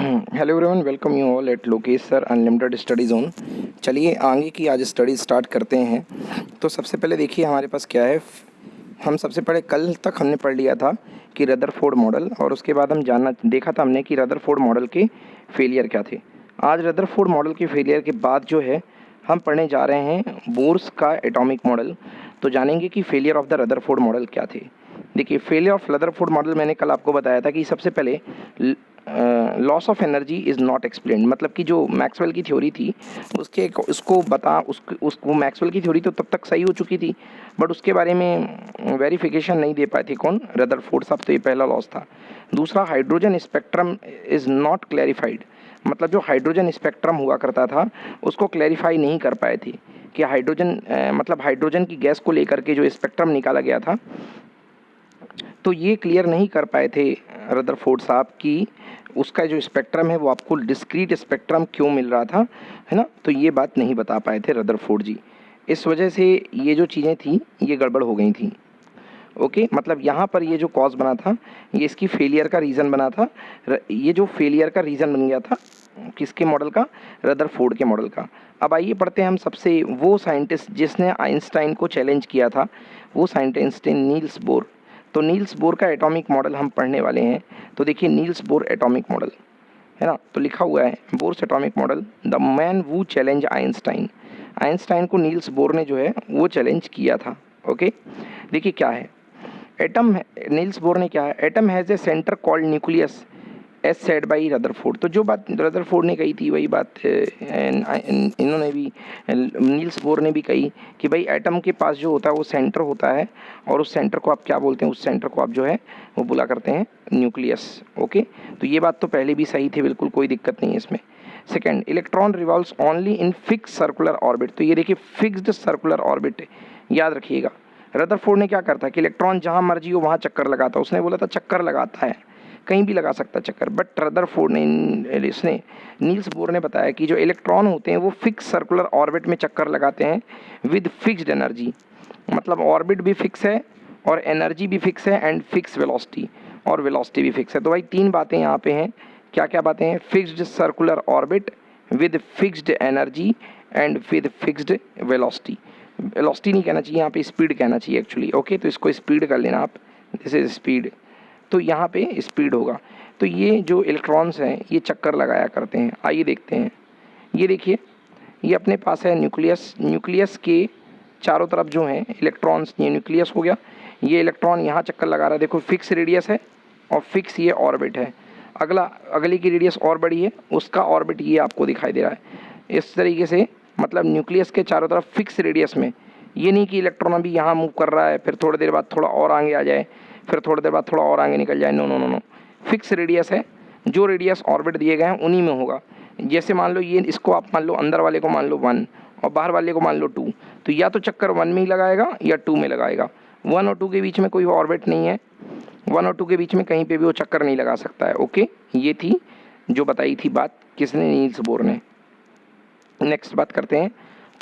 Hello everyone, welcome you all at Lokesh sir unlimited study zone. चलिए आगे की आज स्टडी स्टार्ट करते हैं। तो सबसे पहले देखिए हमारे पास क्या है। हम सबसे पहले कल तक हमने पढ़ लिया था कि रदरफोर्ड मॉडल, और उसके बाद हम देखा था हमने कि रदरफोर्ड मॉडल के फेलियर क्या थे। आज रदरफोर्ड मॉडल के फेलियर के बाद जो है हम पढ़ने जा रहे हैं बोर्स का एटॉमिक मॉडल। तो जानेंगे कि failure of the Rutherford model क्या थे। देखिए, फेलियर ऑफ रदरफोर्ड मॉडल मैंने कल आपको बताया था कि सबसे पहले loss of energy is not explained, मतलब कि जो मैक्सवेल की थ्योरी थी उसको मैक्सवेल की थ्योरी तो तब तक सही हो चुकी थी, बट उसके बारे में वेरिफिकेशन नहीं दे पाए थे कौन, रदरफोर्ड साहब। तो ये पहला लॉस था। दूसरा, hydrogen spectrum is not clarified, मतलब जो हाइड्रोजन स्पेक्ट्रम हुआ करता था उसको क्लैरिफाई नहीं कर पाए थे कि हाइड्रोजन मतलब हाइड्रोजन की गैस को लेकर के जो स्पेक्ट्रम निकाला गया था, तो ये क्लियर नहीं कर पाए थे रदरफोर्ड साहब कि उसका जो स्पेक्ट्रम है वो आपको डिस्क्रीट स्पेक्ट्रम क्यों मिल रहा था, है ना। तो ये बात नहीं बता पाए थे रदरफोर्ड जी। इस वजह से ये जो चीज़ें थी ये गड़बड़ हो गई थी। ओके, मतलब यहाँ पर ये जो कॉज बना था ये इसकी फेलियर का रीज़न बना था। ये जो फेलियर का रीज़न बन गया था किसके मॉडल का, रदरफोर्ड के मॉडल का। अब आइए पढ़ते हैं हम सबसे वो साइंटिस्ट जिसने आइंस्टाइन को चैलेंज किया था, वो साइंटिस्ट नील्स बोर। तो नील्स बोर का एटॉमिक मॉडल हम पढ़ने वाले हैं। तो देखिए, नील्स बोर एटॉमिक मॉडल है ना, तो लिखा हुआ है Bohr's atomic model, the man who challenge Einstein. Einstein को नील्स बोर ने जो है वो चैलेंज किया था। ओके, देखिए क्या है एटम। नील्स बोर ने क्या है, atom has a centre called nucleus as said by Rutherford. तो जो बात रदरफोर्ड ने कही थी वही बात इन्होंने भी, नील्स बोर ने भी कही कि भाई एटम के पास जो होता है वो सेंटर होता है, और उस सेंटर को आप क्या बोलते हैं, उस सेंटर को आप जो है वो बुला करते हैं न्यूक्लियस। ओके, तो ये बात तो पहले भी सही थी, बिल्कुल कोई दिक्कत नहीं है इसमें। Second, electron revolves only in fix circular orbit. तो ये देखिए फिक्स्ड सर्कुलर ऑर्बिट, याद रखिएगा। रदरफोर्ड ने क्या करता है कि इलेक्ट्रॉन जहाँ मर्जी हो वहाँ चक्कर लगाता, उसने बोला था चक्कर लगाता है, कहीं भी लगा सकता चक्कर। बट रदरफोर्ड ने, इसने नील्स बोर ने बताया कि जो इलेक्ट्रॉन होते हैं वो फिक्स सर्कुलर ऑर्बिट में चक्कर लगाते हैं विद फिक्स्ड एनर्जी, मतलब ऑर्बिट भी फिक्स है और एनर्जी भी फिक्स है एंड फिक्स वेलोसिटी, और वेलोसिटी भी फिक्स है। तो भाई तीन बातें यहाँ पे हैं। क्या क्या बातें हैं, fixed circular orbit with fixed energy and with fixed velocity. Velocity नहीं कहना चाहिए यहाँ पे, स्पीड कहना चाहिए एक्चुअली। ओके, तो इसको स्पीड कर लेना आप, दिस इज स्पीड। तो यहाँ पे स्पीड होगा। तो ये जो इलेक्ट्रॉन्स हैं ये चक्कर लगाया करते हैं। आइए देखते हैं, ये देखिए ये अपने पास है न्यूक्लियस। न्यूक्लियस के चारों तरफ जो हैं इलेक्ट्रॉन्स, ये न्यूक्लियस हो गया, ये इलेक्ट्रॉन यहाँ चक्कर लगा रहा है। देखो फिक्स रेडियस है और फिक्स ये ऑर्बिट है। अगली की रेडियस और बड़ी है, उसका ऑर्बिट ये आपको दिखाई दे रहा है। इस तरीके से मतलब न्यूक्लियस के चारों तरफ फिक्स रेडियस में, ये नहीं कि इलेक्ट्रॉन अभी यहाँ मूव कर रहा है फिर थोड़ी देर बाद थोड़ा और आगे आ जाए, फिर थोड़ी देर बाद थोड़ा और आगे निकल जाए। No no no no, fix radius है। जो रेडियस ऑर्बिट दिए गए हैं उन्हीं में होगा। जैसे मान लो ये, इसको आप मान लो अंदर वाले को मान लो 1 और बाहर वाले को मान लो 2, तो या तो चक्कर 1 में ही लगाएगा या 2 में लगाएगा। 1 और 2 के बीच में कोई ऑर्बिट नहीं है, 1 और 2 के बीच में कहीं पे भी वो चक्कर नहीं लगा सकता है। ओके, ये थी जो बताई थी बात किसने, नील्स बोर ने। नेक्स्ट बात करते हैं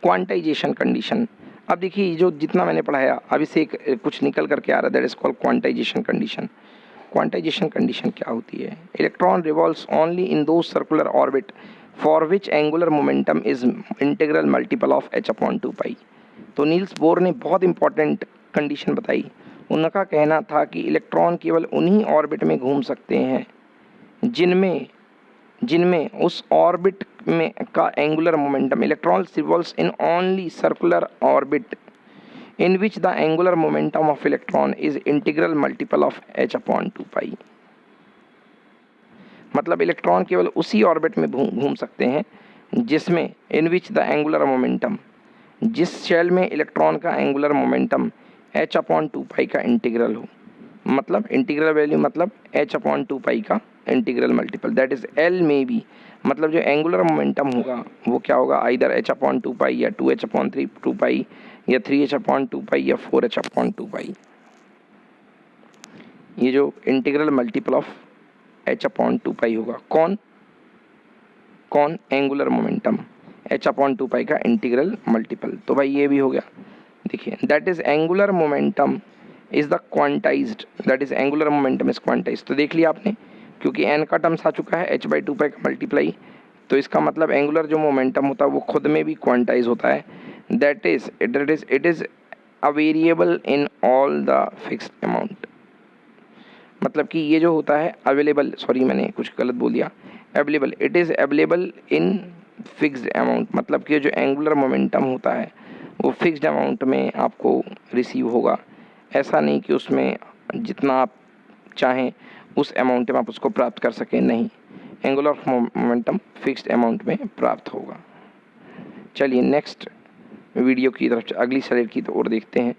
क्वांटाइजेशन कंडीशन। अब देखिए जो जितना मैंने पढ़ाया अभी से कुछ निकल करके आ रहा है, that is called quantization condition. Quantization condition क्या होती है, electron revolves only in those circular orbit for which angular momentum is integral multiple of h/2 पाई। तो नील्स बोर ने बहुत इंपॉर्टेंट कंडीशन बताई। उनका कहना था कि इलेक्ट्रॉन केवल उन्हीं ऑर्बिट में घूम सकते हैं जिनमें जिनमें उस ऑर्बिट में का angular momentum, electron revolves in only circular orbit in which the angular momentum of electron is integral multiple of h/2 पाई। मतलब इलेक्ट्रॉन केवल उसी ऑर्बिट में घूम सकते हैं जिसमें in which the angular momentum, जिस शेल में इलेक्ट्रॉन का एंगुलर मोमेंटम h/2 पाई का इंटीग्रल हो, मतलब इंटीग्रल वैल्यू मतलब h/2 पाई का integral multiple, that is L में भी, मतलब जो एंगुलर मोमेंटम होगा वो क्या होगा, आइदर h/2 पाई या 2h/2 पाई या 3h/2 पाई या 4h/2 पाई। ये जो इंटीग्रल मल्टीपल ऑफ h/2 पाई होगा, कौन एंगुलर मोमेंटम, h/2 पाई का इंटीग्रल मल्टीपल। तो भाई ये भी हो गया। देखिए that is angular momentum is the quantized, that is angular momentum is quantized. तो देख लिया आपने क्योंकि एन का टर्म्स आ चुका है h/2 का मल्टीप्लाई, तो इसका मतलब एंगुलर जो मोमेंटम होता है वो खुद में भी क्वांटाइज होता है, that is it is a variable in all the fixed amount. मतलब कि ये जो होता है अवेलेबल, सॉरी मैंने कुछ गलत बोल दिया, available, it is available in fixed amount, मतलब कि जो एंगुलर मोमेंटम होता है वो फिक्स्ड अमाउंट में आपको रिसीव होगा। ऐसा नहीं कि उसमें जितना आप चाहें उस अमाउंट में आप उसको प्राप्त कर सकें, नहीं, एंगुलर मोमेंटम फिक्स्ड अमाउंट में प्राप्त होगा। चलिए नेक्स्ट वीडियो की तरफ, अगली स्लाइड की ओर देखते हैं।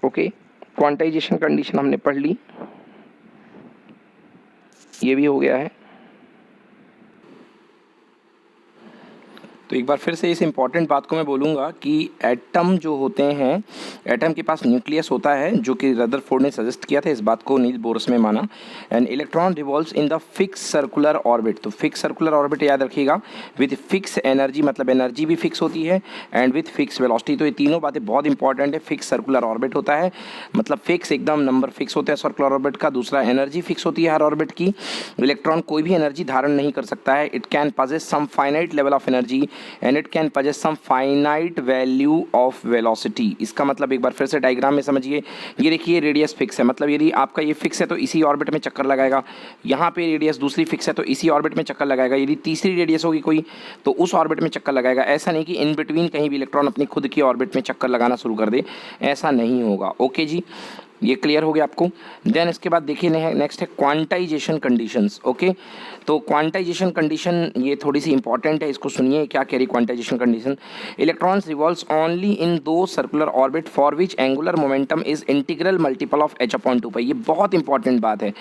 ओके, क्वांटाइजेशन कंडीशन हमने पढ़ ली, ये भी हो गया है। तो एक बार फिर से इस इम्पॉर्टेंट बात को मैं बोलूँगा कि एटम जो होते हैं, एटम के पास न्यूक्लियस होता है, जो कि रदरफोर्ड ने सजेस्ट किया था, इस बात को नील बोरस ने माना। And electron revolves in the fix circular orbit, तो फिक्स सर्कुलर ऑर्बिट याद रखिएगा, विथ फिक्स एनर्जी, मतलब एनर्जी भी फिक्स होती है, एंड विथ फिक्स वेलोसिटी। तो ये तीनों बातें बहुत इंपॉर्टेंट है। फिक्स सर्कुलर ऑर्बिट होता है, मतलब फिक्स एकदम नंबर फिक्स होते हैं सर्कुलर ऑर्बिट का। दूसरा, एनर्जी फिक्स होती है हर ऑर्बिट की। इलेक्ट्रॉन कोई भी एनर्जी धारण नहीं कर सकता है। It can possess some finite level of energy and it can possess some finite value of velocity. इसका मतलब एक बार फिर से डायग्राम में समझिए। ये देखिए रेडियस फिक्स है, मतलब यदि आपका ये फिक्स है तो इसी ऑर्बिट में चक्कर लगाएगा। यहाँ पे रेडियस दूसरी फिक्स है तो इसी ऑर्बिट में चक्कर लगाएगा। यदि तीसरी रेडियस होगी कोई तो उस ऑर्बिट में चक्कर लगाएगा। ऐसा नहीं कि इन बिटवीन कहीं भी इलेक्ट्रॉन अपनी खुद की ऑर्बिट में चक्कर लगाना शुरू कर दे, ऐसा नहीं होगा। ओके जी, ये क्लियर हो गया आपको। देन इसके बाद देखिए नेक्स्ट है क्वांटाइजेशन कंडीशंस। ओके, तो क्वांटाइजेशन कंडीशन ये थोड़ी सी इंपॉर्टेंट है, इसको सुनिए क्या कह रही quantization condition. Electrons revolves only in those circular orbit for which angular momentum is integral multiple of h/2π। ये बहुत इंपॉर्टेंट बात है।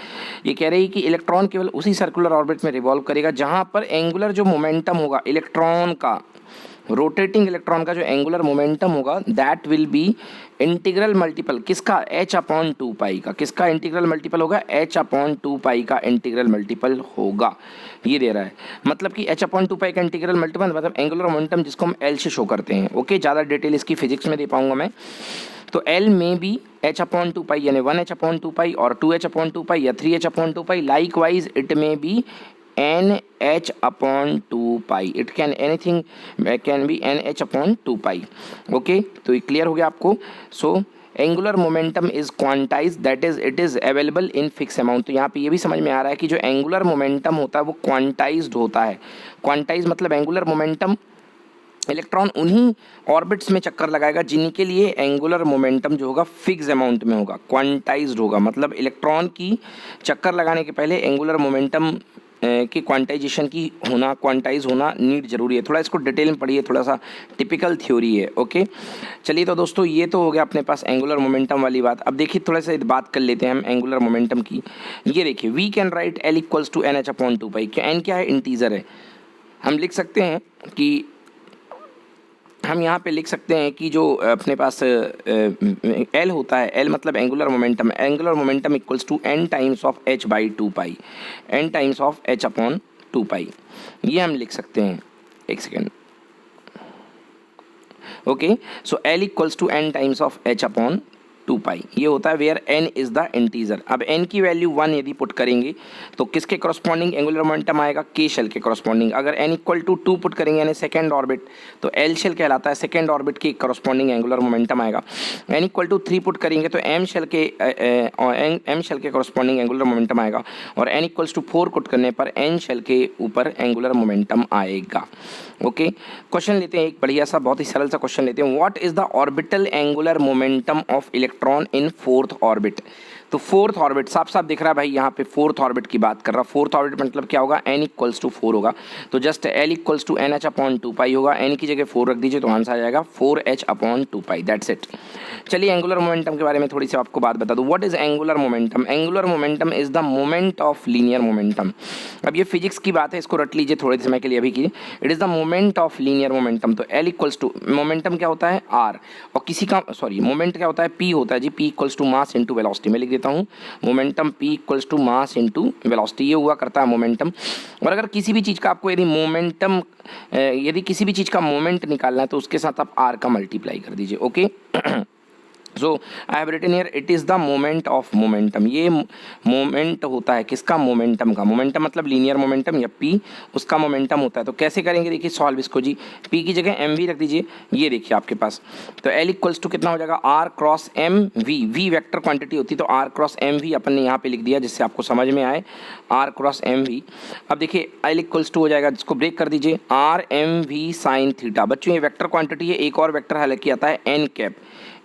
ये कह रही है कि इलेक्ट्रॉन केवल उसी सर्कुलर ऑर्बिट में रिवॉल्व करेगा जहां पर एंगुलर जो मोमेंटम होगा इलेक्ट्रॉन का, रोटेटिंग इलेक्ट्रॉन का जो एंगुलर मोमेंटम होगा, that will be integral multiple किसका, h/2π का। किसका इंटीग्रल मल्टीपल होगा, h/2π का इंटीग्रल मल्टीपल होगा। ये दे रहा है, मतलब कि h/2π का इंटीग्रल मल्टीपल मतलब एंगुलर मोमेंटम जिसको हम L से शो करते हैं। ओके, ज़्यादा डिटेल इसकी फिजिक्स में दे पाऊंगा मैं। तो L में भी h/2π यानी 1h/2π और 2h/2π या 3h/2π। Likewise it may be NH/2π, it can anything can be NH/2π। Okay, तो ये क्लियर हो गया आपको। So angular momentum is quantize, that is it is available in fix amount. तो यहाँ पे ये भी समझ में आ रहा है कि जो एंगुलर मोमेंटम होता है वो क्वांटाइज्ड होता है। क्वांटाइज मतलब एंगुलर मोमेंटम, इलेक्ट्रॉन उन्हीं ऑर्बिट्स में चक्कर लगाएगा जिनके लिए एंगुलर मोमेंटम जो होगा फिक्स अमाउंट में होगा, क्वांटाइज्ड होगा। मतलब इलेक्ट्रॉन की चक्कर लगाने के पहले एंगुलर मोमेंटम की क्वांटाइजेशन की होना, क्वांटाइज होना नीड जरूरी है। थोड़ा इसको डिटेल में पढ़िए, थोड़ा सा टिपिकल थ्योरी है। ओके, चलिए तो दोस्तों ये तो हो गया अपने पास एंगुलर मोमेंटम वाली बात। अब देखिए थोड़ा सा बात कर लेते हैं हम एंगुलर मोमेंटम की। ये देखिए, we can write L = NH/2π। क्या एन क्या है, इंटीजर है। हम लिख सकते हैं कि हम यहाँ पे लिख सकते हैं कि जो अपने पास L होता है, L मतलब angular momentum, angular momentum = n times of h/2π, n times of h/2π। ये हम लिख सकते हैं, एक second. Okay, so L = n times of h/2π। ये होता है where n is the integer. अब n की वैल्यू 1 यदि पुट करेंगे तो किसके करस्पॉन्डिंग एंगुलर मोमेंटम आएगा, k शेल के करस्पॉन्डिंग। अगर n = 2 पुट करेंगे यानी सेकेंड ऑर्बिट, तो L शेल कहलाता है, सेकेंड ऑर्बिट के करस्पॉन्डिंग एंगुलर मोमेंटम आएगा। n = 3 पुट करेंगे तो m शेल के करस्पॉन्डिंग एंगुलर मोमेंटम आएगा, और n = 4 पुट करने पर n शेल के ऊपर एंगुलर मोमेंटम आएगा। ओके, क्वेश्चन लेते हैं, एक बढ़िया सा बहुत ही सरल सा क्वेश्चन लेते हैं। What is the orbital angular momentum of electron in fourth orbit. तो फोर्थ ऑर्बिट साफ साफ दिख रहा है भाई, यहाँ पे फोर्थ ऑर्बिट की बात कर रहा। फोर्थ ऑर्बिट मतलब क्या होगा, n = 4 होगा। तो जस्ट L = NH/2π होगा। n की जगह 4 रख दीजिए तो आंसर आ जाएगा 4h/2π, दैट्स इट। चलिए एंगुलर मोमेंटम के बारे में थोड़ी सी आपको बात बता दूं। What is angular momentum? Angular momentum is the moment of linear momentum. अब ये फिजिक्स की बात है, इसको रट लीजिए थोड़े समय के लिए अभी की। It is the moment of linear momentum. तो एल इक्वल्स टू मोमेंटम क्या होता है? आर, और किसी का मोमेंट क्या होता है? पी होता है जी। P equals to mass into velocity. मैं लिख देता हूँ momentum P equals to mass into velocity, ये हुआ करता है मोमेंटम। और अगर किसी भी चीज़ का आपको यदि किसी भी चीज़ का मोमेंट निकालना है तो उसके साथ आप आर का मल्टीप्लाई कर दीजिए। Okay so I have written here it is the moment of momentum. ये मोमेंट होता है किसका? मोमेंटम का। मोमेंटम मतलब लीनियर मोमेंटम या पी, उसका मोमेंटम होता है। तो कैसे करेंगे? देखिए सॉल्व इसको जी। पी की जगह एम वी रख दीजिए, ये देखिए आपके पास। तो एल इक्वल्स टू कितना हो जाएगा? R cross M V. V vector quantity होती है, तो आर क्रॉस एम वी अपन ने यहाँ पे लिख दिया जिससे आपको समझ में आए, आर क्रॉस एम वी। अब देखिए एल इक्वल्स टू हो जाएगा, जिसको ब्रेक कर दीजिए, R M V sine theta. बच्चों ये वेक्टर क्वांटिटी है। एक और वेक्टर हालांकि आता है एन कैप।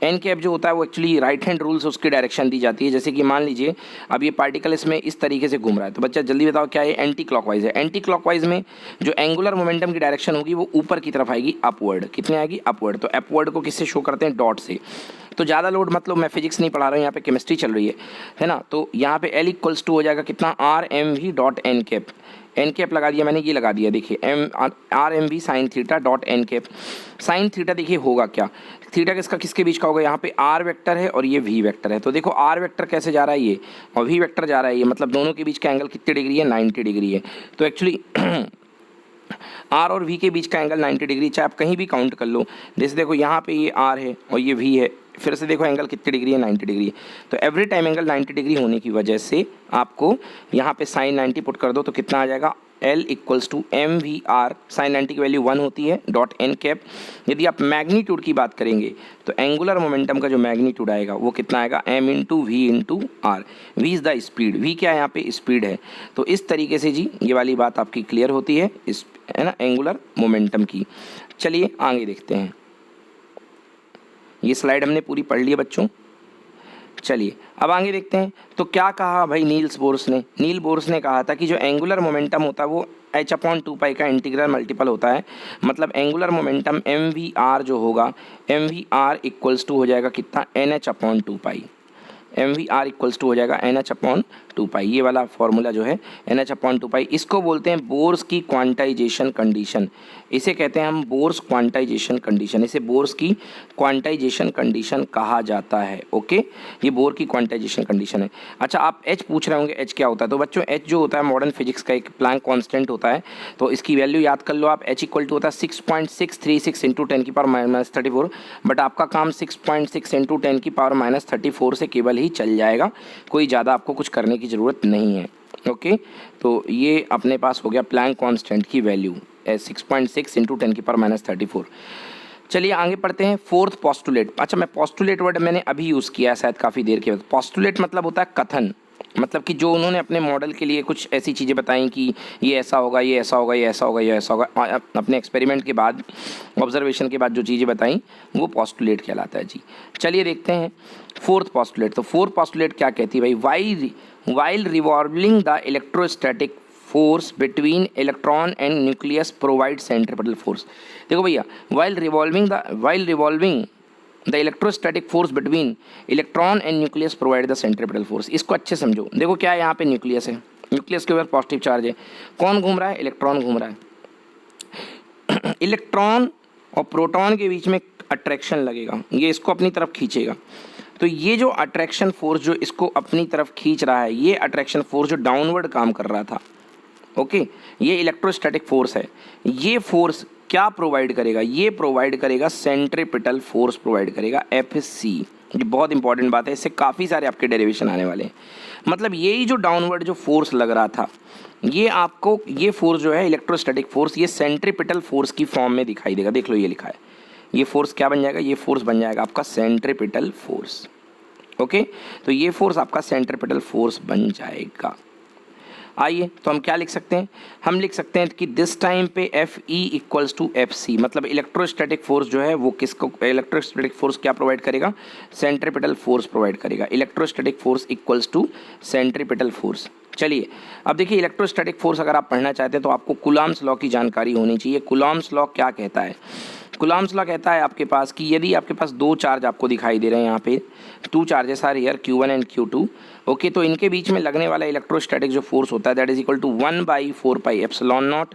एन कैप जो होता है वो एक्चुअली राइट हैंड रूल से उसकी डायरेक्शन दी जाती है। जैसे कि मान लीजिए अब ये पार्टिकल इसमें इस तरीके से घूम रहा है, तो बच्चा जल्दी बताओ क्या है? एंटी क्लॉकवाइज है। एंटी क्लॉकवाइज में जो एंगुलर मोमेंटम की डायरेक्शन होगी वो ऊपर की तरफ आएगी, अपवर्ड। कितने आएगी? अपवर्ड। तो अपवर्ड को किससे शो करते हैं? डॉट से। तो ज़्यादा लोड मतलब, मैं फिजिक्स नहीं पढ़ा रहा हूँ, यहाँ पे केमिस्ट्री चल रही है ना। तो यहाँ पे एल इक्वल्स टू हो जाएगा कितना? R M V dot N cap. N cap लगा दिया मैंने, ये लगा दिया देखिए M R M V sine theta dot N cap. Sine theta देखिए होगा क्या? थीटा किसका किसके बीच का होगा? यहाँ पे आर वेक्टर है और ये वी वेक्टर है। तो देखो आर वेक्टर कैसे जा रहा है ये, और वी वेक्टर जा रहा है ये, मतलब दोनों के बीच का एंगल कितने डिग्री है? 90 डिग्री है। तो एक्चुअली आर और वी के बीच का एंगल 90 डिग्री, चाहे आप कहीं भी काउंट कर लो। जैसे देखो यहाँ पे ये आर है और ये वी है, फिर से देखो एंगल कितनी डिग्री है? 90 डिग्री है। तो एवरी टाइम एंगल 90 डिग्री होने की वजह से आपको यहाँ पे साइन 90 पुट कर दो तो कितना आ जाएगा? L equals to M V R. Sine 90 की वैल्यू 1 होती है, डॉट एन कैप। यदि आप मैग्नीट्यूड की बात करेंगे तो एंगुलर मोमेंटम का जो मैग्नीट्यूड आएगा वो कितना आएगा? M into V into R. V is the speed. V क्या है? यहाँ पे स्पीड है। तो इस तरीके से जी ये वाली बात आपकी क्लियर होती है, इस है ना, एंगुलर मोमेंटम की। चलिए आगे देखते हैं। ये स्लाइड हमने पूरी पढ़ ली है बच्चों। चलिए अब आगे देखते हैं। तो क्या कहा भाई नील्स बोर्स ने? नील बोर्स ने कहा था कि जो एंगुलर मोमेंटम होता है वो h/2 का इंटीग्रल मल्टीपल होता है। मतलब angular momentum M V R जो होगा, M V R equals to हो जाएगा कितना? NH/2 M V R equals to हो जाएगा NH/2। ये वाला फॉर्मूला जो है NH/2, इसको बोलते हैं बोर्स की क्वांटाइजेशन कंडीशन। इसे कहते हैं हम बोर्स क्वांटाइजेशन कंडीशन। इसे बोर्स की क्वांटाइजेशन कंडीशन कहा जाता है। ओके, ये बोर की क्वांटाइजेशन कंडीशन है। अच्छा, आप H पूछ रहे होंगे H क्या होता है? तो बच्चों H जो होता है मॉडर्न फिजिक्स का एक प्लैंक कांस्टेंट होता है। तो इसकी वैल्यू याद कर लो आप। H इक्वल टू होता है 6.636 इंटू 10⁻34। बट आपका काम 6.6 इंटू 10⁻34 से केवल ही चल जाएगा, कोई ज़्यादा आपको कुछ करने की ज़रूरत नहीं है। ओके, तो ये अपने पास हो गया प्लैंक कांस्टेंट की वैल्यू 6.6 इंटू 10⁻34। चलिए आगे पढ़ते हैं। Fourth postulate. अच्छा, मैं पोस्टुलेट वर्ड मैंने अभी यूज़ किया है शायद काफ़ी देर के बाद। पोस्टुलेट मतलब होता है कथन, मतलब कि जो उन्होंने अपने मॉडल के लिए कुछ ऐसी चीज़ें बताई कि ये ऐसा होगा, ये ऐसा होगा, ये ऐसा होगा, ये ऐसा होगा, अपने एक्सपेरिमेंट के बाद, ऑब्जर्वेशन के बाद जो चीज़ें बताई वो पोस्टुलेट कहलाता है जी। चलिए देखते हैं फोर्थ पोस्टुलेट। तो फोर्थ पोस्टुलेट क्या कहती है भाई? While revolving the electrostatic force between electron and nucleus provide centripetal force. देखो भैया, while revolving the electrostatic force between electron and nucleus provide the centripetal force. इसको अच्छे समझो। देखो क्या है, यहाँ पे न्यूक्लियस है, न्यूक्लियस के ऊपर पॉजिटिव चार्ज है। कौन घूम रहा है? इलेक्ट्रॉन घूम रहा है। इलेक्ट्रॉन और प्रोटॉन के बीच में अट्रैक्शन लगेगा, ये इसको अपनी तरफ खींचेगा। तो ये जो अट्रैक्शन फोर्स जो इसको अपनी तरफ खींच रहा है, ये अट्रैक्शन फोर्स जो डाउनवर्ड काम कर रहा था, ओके, ये इलेक्ट्रोस्टैटिक फोर्स है। ये फोर्स क्या प्रोवाइड करेगा? ये प्रोवाइड करेगा सेंट्रीपिटल फोर्स प्रोवाइड करेगा, FC। ये बहुत इंपॉर्टेंट बात है, इससे काफ़ी सारे आपके डेरिवेशन आने वाले हैं। मतलब यही जो डाउनवर्ड जो फोर्स लग रहा था, ये आपको ये फोर्स जो है इलेक्ट्रोस्टैटिक फोर्स, ये सेंट्रीपिटल फोर्स की फॉर्म में दिखाई देगा। देख लो ये लिखा है, ये फोर्स क्या बन जाएगा? ये फोर्स बन जाएगा आपका सेंट्रीपिटल फोर्स। ओके, तो ये फोर्स आपका सेंट्रीपिटल फोर्स बन जाएगा। आइए तो हम क्या लिख सकते हैं? हम लिख सकते हैं कि दिस टाइम पे FE इक्वल्स टू FC। मतलब इलेक्ट्रोस्टैटिक फोर्स जो है वो किसको, इलेक्ट्रोस्टैटिक फोर्स क्या प्रोवाइड करेगा? सेंट्रीपिटल फोर्स प्रोवाइड करेगा। Electrostatic force equals to centripetal force. चलिए अब देखिए, इलेक्ट्रोस्टैटिक फोर्स अगर आप पढ़ना चाहते हैं तो आपको कूलॉम्स लॉ की जानकारी होनी चाहिए। कूलॉम्स लॉ क्या कहता है? कूलम्ब्स लॉ कहता है आपके पास कि यदि आपके पास दो चार्ज आपको दिखाई दे रहे हैं यहाँ पे, two charges are here Q1 and Q2, okay, तो इनके बीच में लगने वाला इलेक्ट्रोस्टैटिक जो फोर्स होता है that is equal to 1/4πε0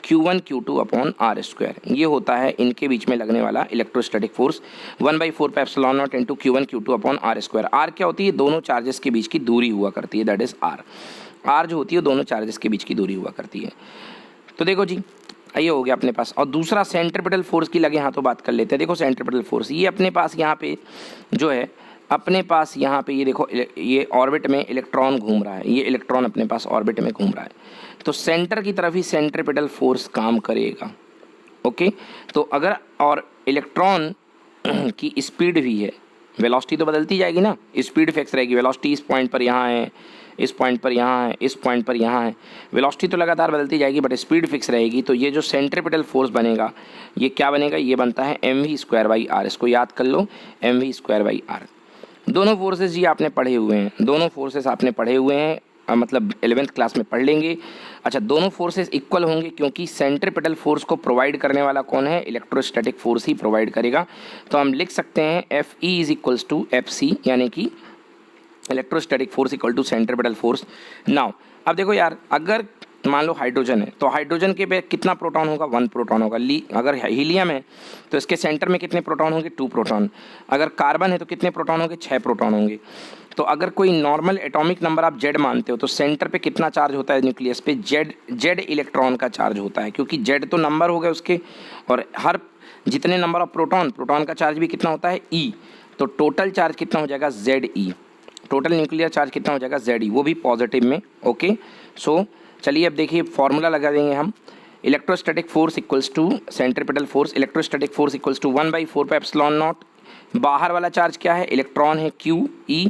Q1 Q2 upon r²। ये होता है इनके बीच में लगने वाला electrostatic force 1/4πε0 into Q1 Q2 upon r²। r क्या होती है? दोनों चार्जेस के बीच की दूरी हुआ करती है, दैट इज r जो होती है दोनों चार्जेस के बीच की दूरी हुआ करती है। तो देखो जी, ये हो गया अपने पास। और दूसरा सेंट्रीपिटल फोर्स की लगे हाथों बात कर लेते हैं। देखो सेंट्रीपिटल फोर्स ये अपने पास यहाँ पे जो है, अपने पास यहाँ पे ये देखो, ये ऑर्बिट में इलेक्ट्रॉन घूम रहा है, ये इलेक्ट्रॉन अपने पास ऑर्बिट में घूम रहा है, तो सेंटर की तरफ ही सेंट्रीपिटल फोर्स काम करेगा। ओके, तो अगर और इलेक्ट्रॉन की स्पीड भी है, वेलोसिटी तो बदलती जाएगी ना, स्पीड फिक्स रहेगी। वेलोसिटी इस पॉइंट पर यहाँ है, इस पॉइंट पर यहाँ है, इस पॉइंट पर यहाँ है, वेलोसिटी तो लगातार बदलती जाएगी बट स्पीड फिक्स रहेगी। तो ये जो सेंट्रीपिटल फोर्स बनेगा ये क्या बनेगा? ये बनता है mv²/r। इसको याद कर लो, mv²/r। दोनों फोर्सेस जी आपने पढ़े हुए हैं, दोनों फोर्सेस आपने पढ़े हुए हैं, मतलब 11th क्लास में पढ़ लेंगे। अच्छा, दोनों फोर्सेस इक्वल होंगे क्योंकि सेंट्रीपिटल फोर्स को प्रोवाइड करने वाला कौन है? इलेक्ट्रोस्टैटिक फोर्स ही प्रोवाइड करेगा। तो हम लिख सकते हैं Fe = Fc, यानी कि electrostatic force equal to centripetal force. Now अब देखो यार, अगर मान लो हाइड्रोजन है तो हाइड्रोजन के पे कितना प्रोटॉन होगा? 1 प्रोटॉन होगा। अगर हीलियम है तो इसके सेंटर में कितने प्रोटॉन होंगे? 2 प्रोटॉन। अगर कार्बन है तो कितने प्रोटॉन होंगे? 6 प्रोटॉन होंगे। तो अगर कोई नॉर्मल एटॉमिक नंबर आप जेड मानते हो तो सेंटर पे कितना चार्ज होता है न्यूक्लियस पे? जेड इलेक्ट्रॉन का चार्ज होता है, क्योंकि जेड तो नंबर हो गए उसके, और हर जितने नंबर ऑफ प्रोटॉन का चार्ज भी कितना होता है? ई। तो टोटल चार्ज कितना हो जाएगा? ZE। टोटल न्यूक्लियर चार्ज कितना हो जाएगा? ZE, वो भी पॉजिटिव में। ओके, सो चलिए अब देखिए फॉर्मूला लगा देंगे हम। Electrostatic force equals to centripetal force, electrostatic force equals to 1/4πε0। बाहर वाला चार्ज क्या है? इलेक्ट्रॉन है QE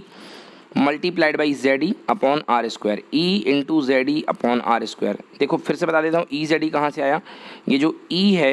multiplied by ZE upon r², E into ZE upon r²। देखो फिर से बता देता हूँ, EZE कहाँ से आया? ये जो E है,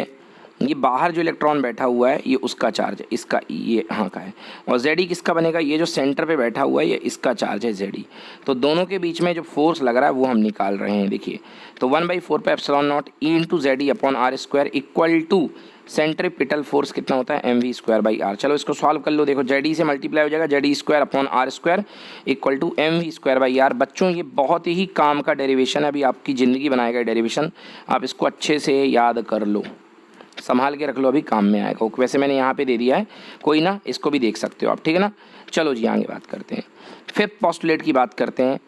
ये बाहर जो इलेक्ट्रॉन बैठा हुआ है ये उसका चार्ज है, इसका ये यहाँ का है। और ZE किसका बनेगा? ये जो सेंटर पे बैठा हुआ है ये इसका चार्ज है ZE। तो दोनों के बीच में जो फोर्स लग रहा है वो हम निकाल रहे हैं। देखिए, तो 1/4πε0 E into ZE upon r² equal to centripetal force कितना होता है? mv²/r। चलो इसको सॉल्व कर लो। देखो ZE से मल्टीप्लाई हो जाएगा, ZE² upon r² equal to mv²/r। बच्चों ये बहुत ही काम का डेरिवेशन है, अभी आपकी ज़िंदगी बनाएगा डेरिवेशन। आप इसको अच्छे से याद कर लो, संभाल के रख लो, अभी काम में आएगा। वैसे मैंने यहाँ पे दे दिया है, कोई ना, इसको भी देख सकते हो आप, ठीक है ना। चलो जी आगे बात करते हैं। फिफ्थ पोस्टुलेट की बात करते हैं।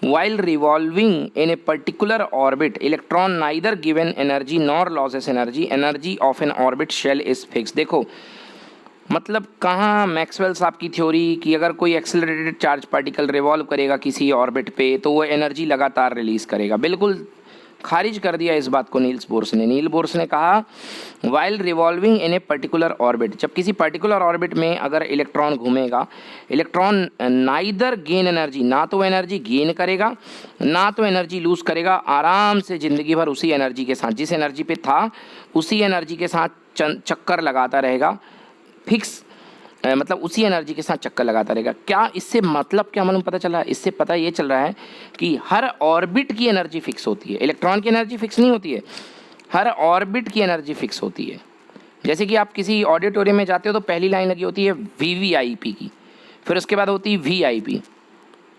While revolving in a particular orbit electron neither given energy nor losses energy, energy of an orbit shell is fix. देखो मतलब कहाँ मैक्सवेल साहब की थ्योरी कि अगर कोई एक्सेलरेटेड चार्ज पार्टिकल रिवॉल्व करेगा किसी ऑर्बिट पे तो वो एनर्जी लगातार रिलीज करेगा, बिल्कुल खारिज कर दिया इस बात को नील्स बोर्स ने। नील बोर्स ने कहा while revolving in a particular orbit, जब किसी पर्टिकुलर ऑर्बिट में अगर इलेक्ट्रॉन घूमेगा, इलेक्ट्रॉन नाइदर गेन एनर्जी, ना तो एनर्जी गेन करेगा ना तो एनर्जी लूज करेगा, आराम से ज़िंदगी भर उसी एनर्जी के साथ, जिस एनर्जी पे था उसी एनर्जी के साथ चक्कर लगाता रहेगा, फिक्स मतलब उसी एनर्जी के साथ चक्कर लगाता रहेगा। क्या इससे मतलब क्या मालूम पता चला? इससे पता ये चल रहा है कि हर ऑर्बिट की एनर्जी फिक्स होती है, इलेक्ट्रॉन की एनर्जी फिक्स नहीं होती है, हर ऑर्बिट की एनर्जी फिक्स होती है। जैसे कि आप किसी ऑडिटोरियम में जाते हो तो पहली लाइन लगी होती है VVIP की, फिर उसके बाद होती है VIP,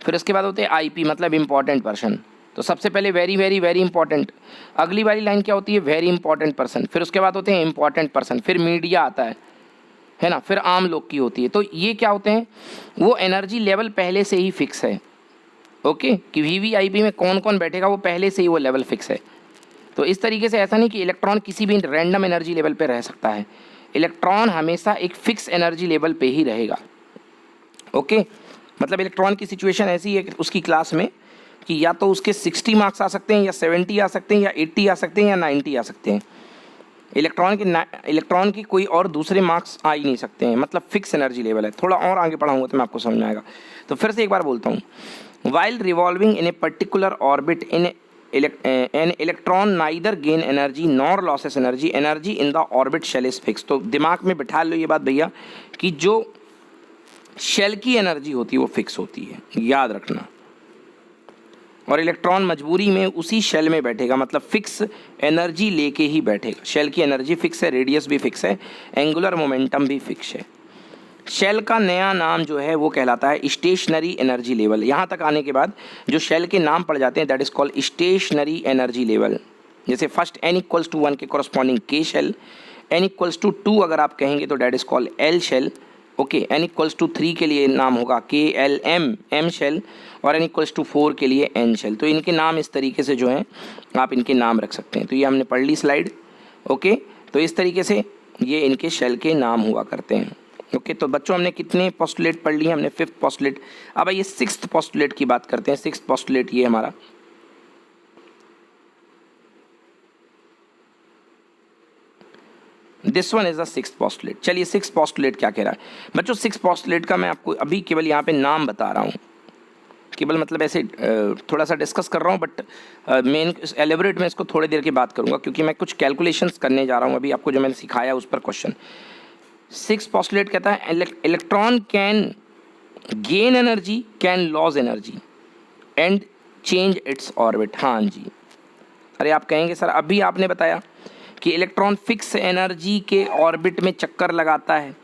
फिर उसके बाद होते हैं IP मतलब इम्पॉर्टेंट पर्सन। तो सबसे पहले वेरी वेरी वेरी इंपॉर्टेंट, अगली वाली लाइन क्या होती है? वेरी इंपॉर्टेंट पर्सन, फिर उसके बाद होते हैं इंपॉर्टेंट पर्सन, फिर मीडिया आता है ना, फिर आम लोग की होती है। तो ये क्या होते हैं? वो एनर्जी लेवल पहले से ही फिक्स है। ओके, कि VVIP में कौन कौन बैठेगा वो पहले से ही वो लेवल फिक्स है। तो इस तरीके से ऐसा नहीं कि इलेक्ट्रॉन किसी भी रैंडम एनर्जी लेवल पे रह सकता है, इलेक्ट्रॉन हमेशा एक फिक्स एनर्जी लेवल पे ही रहेगा। ओके, मतलब इलेक्ट्रॉन की सिचुएशन ऐसी है उसकी क्लास में कि या तो उसके 60 मार्क्स आ सकते हैं, या 70 आ सकते हैं, या 80 आ सकते हैं, या 90 आ सकते हैं। इलेक्ट्रॉन की कोई और दूसरे मार्क्स आ ही नहीं सकते हैं, मतलब फिक्स एनर्जी लेवल है। थोड़ा और आगे पढ़ाऊंगा तो मैं आपको समझ में आएगा। तो फिर से एक बार बोलता हूँ, while revolving in a particular orbit in an electron neither gain energy nor losses energy, energy in the orbit shell is fix. तो दिमाग में बिठा लो ये बात भैया कि जो शेल की एनर्जी होती है वो फिक्स होती है, याद रखना। और इलेक्ट्रॉन मजबूरी में उसी शेल में बैठेगा, मतलब फिक्स एनर्जी लेके ही बैठेगा। शेल की एनर्जी फिक्स है, रेडियस भी फिक्स है, एंगुलर मोमेंटम भी फिक्स है। शेल का नया नाम जो है वो कहलाता है स्टेशनरी एनर्जी लेवल। यहाँ तक आने के बाद जो शेल के नाम पड़ जाते हैं that is called stationary energy level. जैसे फर्स्ट n इक्वल्स टू 1 के कॉरस्पॉन्डिंग के शेल, n इक्वल्स टू 2 अगर आप कहेंगे तो that is called L shell. Okay, n equals to 3 के लिए नाम होगा के एल एम शेल, और n इक्वल्स टू 4 के लिए एन शेल। तो इनके नाम इस तरीके से जो हैं आप इनके नाम रख सकते हैं। तो ये हमने पढ़ ली स्लाइड। ओके, तो इस तरीके से ये इनके शेल के नाम हुआ करते हैं। ओके, तो बच्चों हमने कितने पोस्टुलेट पढ़ लिए? हमने 5th पोस्टुलेट। अब ये 6th पोस्टुलेट की बात करते हैं। 6th पोस्टुलेट ये हमारा, this one is the 6th postulate. चलिए 6th पोस्टुलेट क्या कह रहा है बच्चों? 6th पोस्टुलेट का मैं आपको अभी केवल यहाँ पे नाम बता रहा हूँ, केवल मतलब ऐसे थोड़ा सा डिस्कस कर रहा हूँ, बट मेन एलेबोरेट में इसको थोड़ी देर के बाद करूँगा क्योंकि मैं कुछ कैलकुलेशंस करने जा रहा हूँ अभी आपको, जो मैंने सिखाया उस पर क्वेश्चन। 6th पोस्टुलेट कहता है electron can gain energy, can loss energy and change its orbit. हाँ जी, अरे आप कहेंगे सर अभी आपने बताया कि इलेक्ट्रॉन फिक्स एनर्जी के ऑर्बिट में चक्कर लगाता है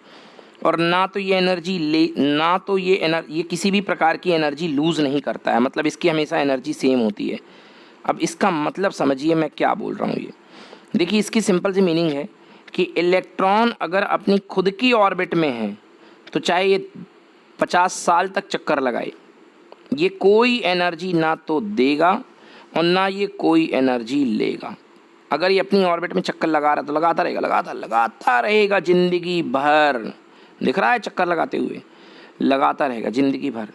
और ना तो ये एनर्जी ना तो ये किसी भी प्रकार की एनर्जी लूज़ नहीं करता है, मतलब इसकी हमेशा एनर्जी सेम होती है। अब इसका मतलब समझिए मैं क्या बोल रहा हूँ। ये देखिए, इसकी सिंपल सी मीनिंग है कि इलेक्ट्रॉन अगर अपनी खुद की ऑर्बिट में है तो चाहे ये 50 साल तक चक्कर लगाए, ये कोई एनर्जी ना तो देगा और ना ये कोई एनर्जी लेगा। अगर ये अपनी ऑर्बिट में चक्कर लगा रहा है तो लगाता रहेगा, लगाता रहेगा ज़िंदगी भर। दिख रहा है चक्कर लगाते हुए, लगाता रहेगा ज़िंदगी भर,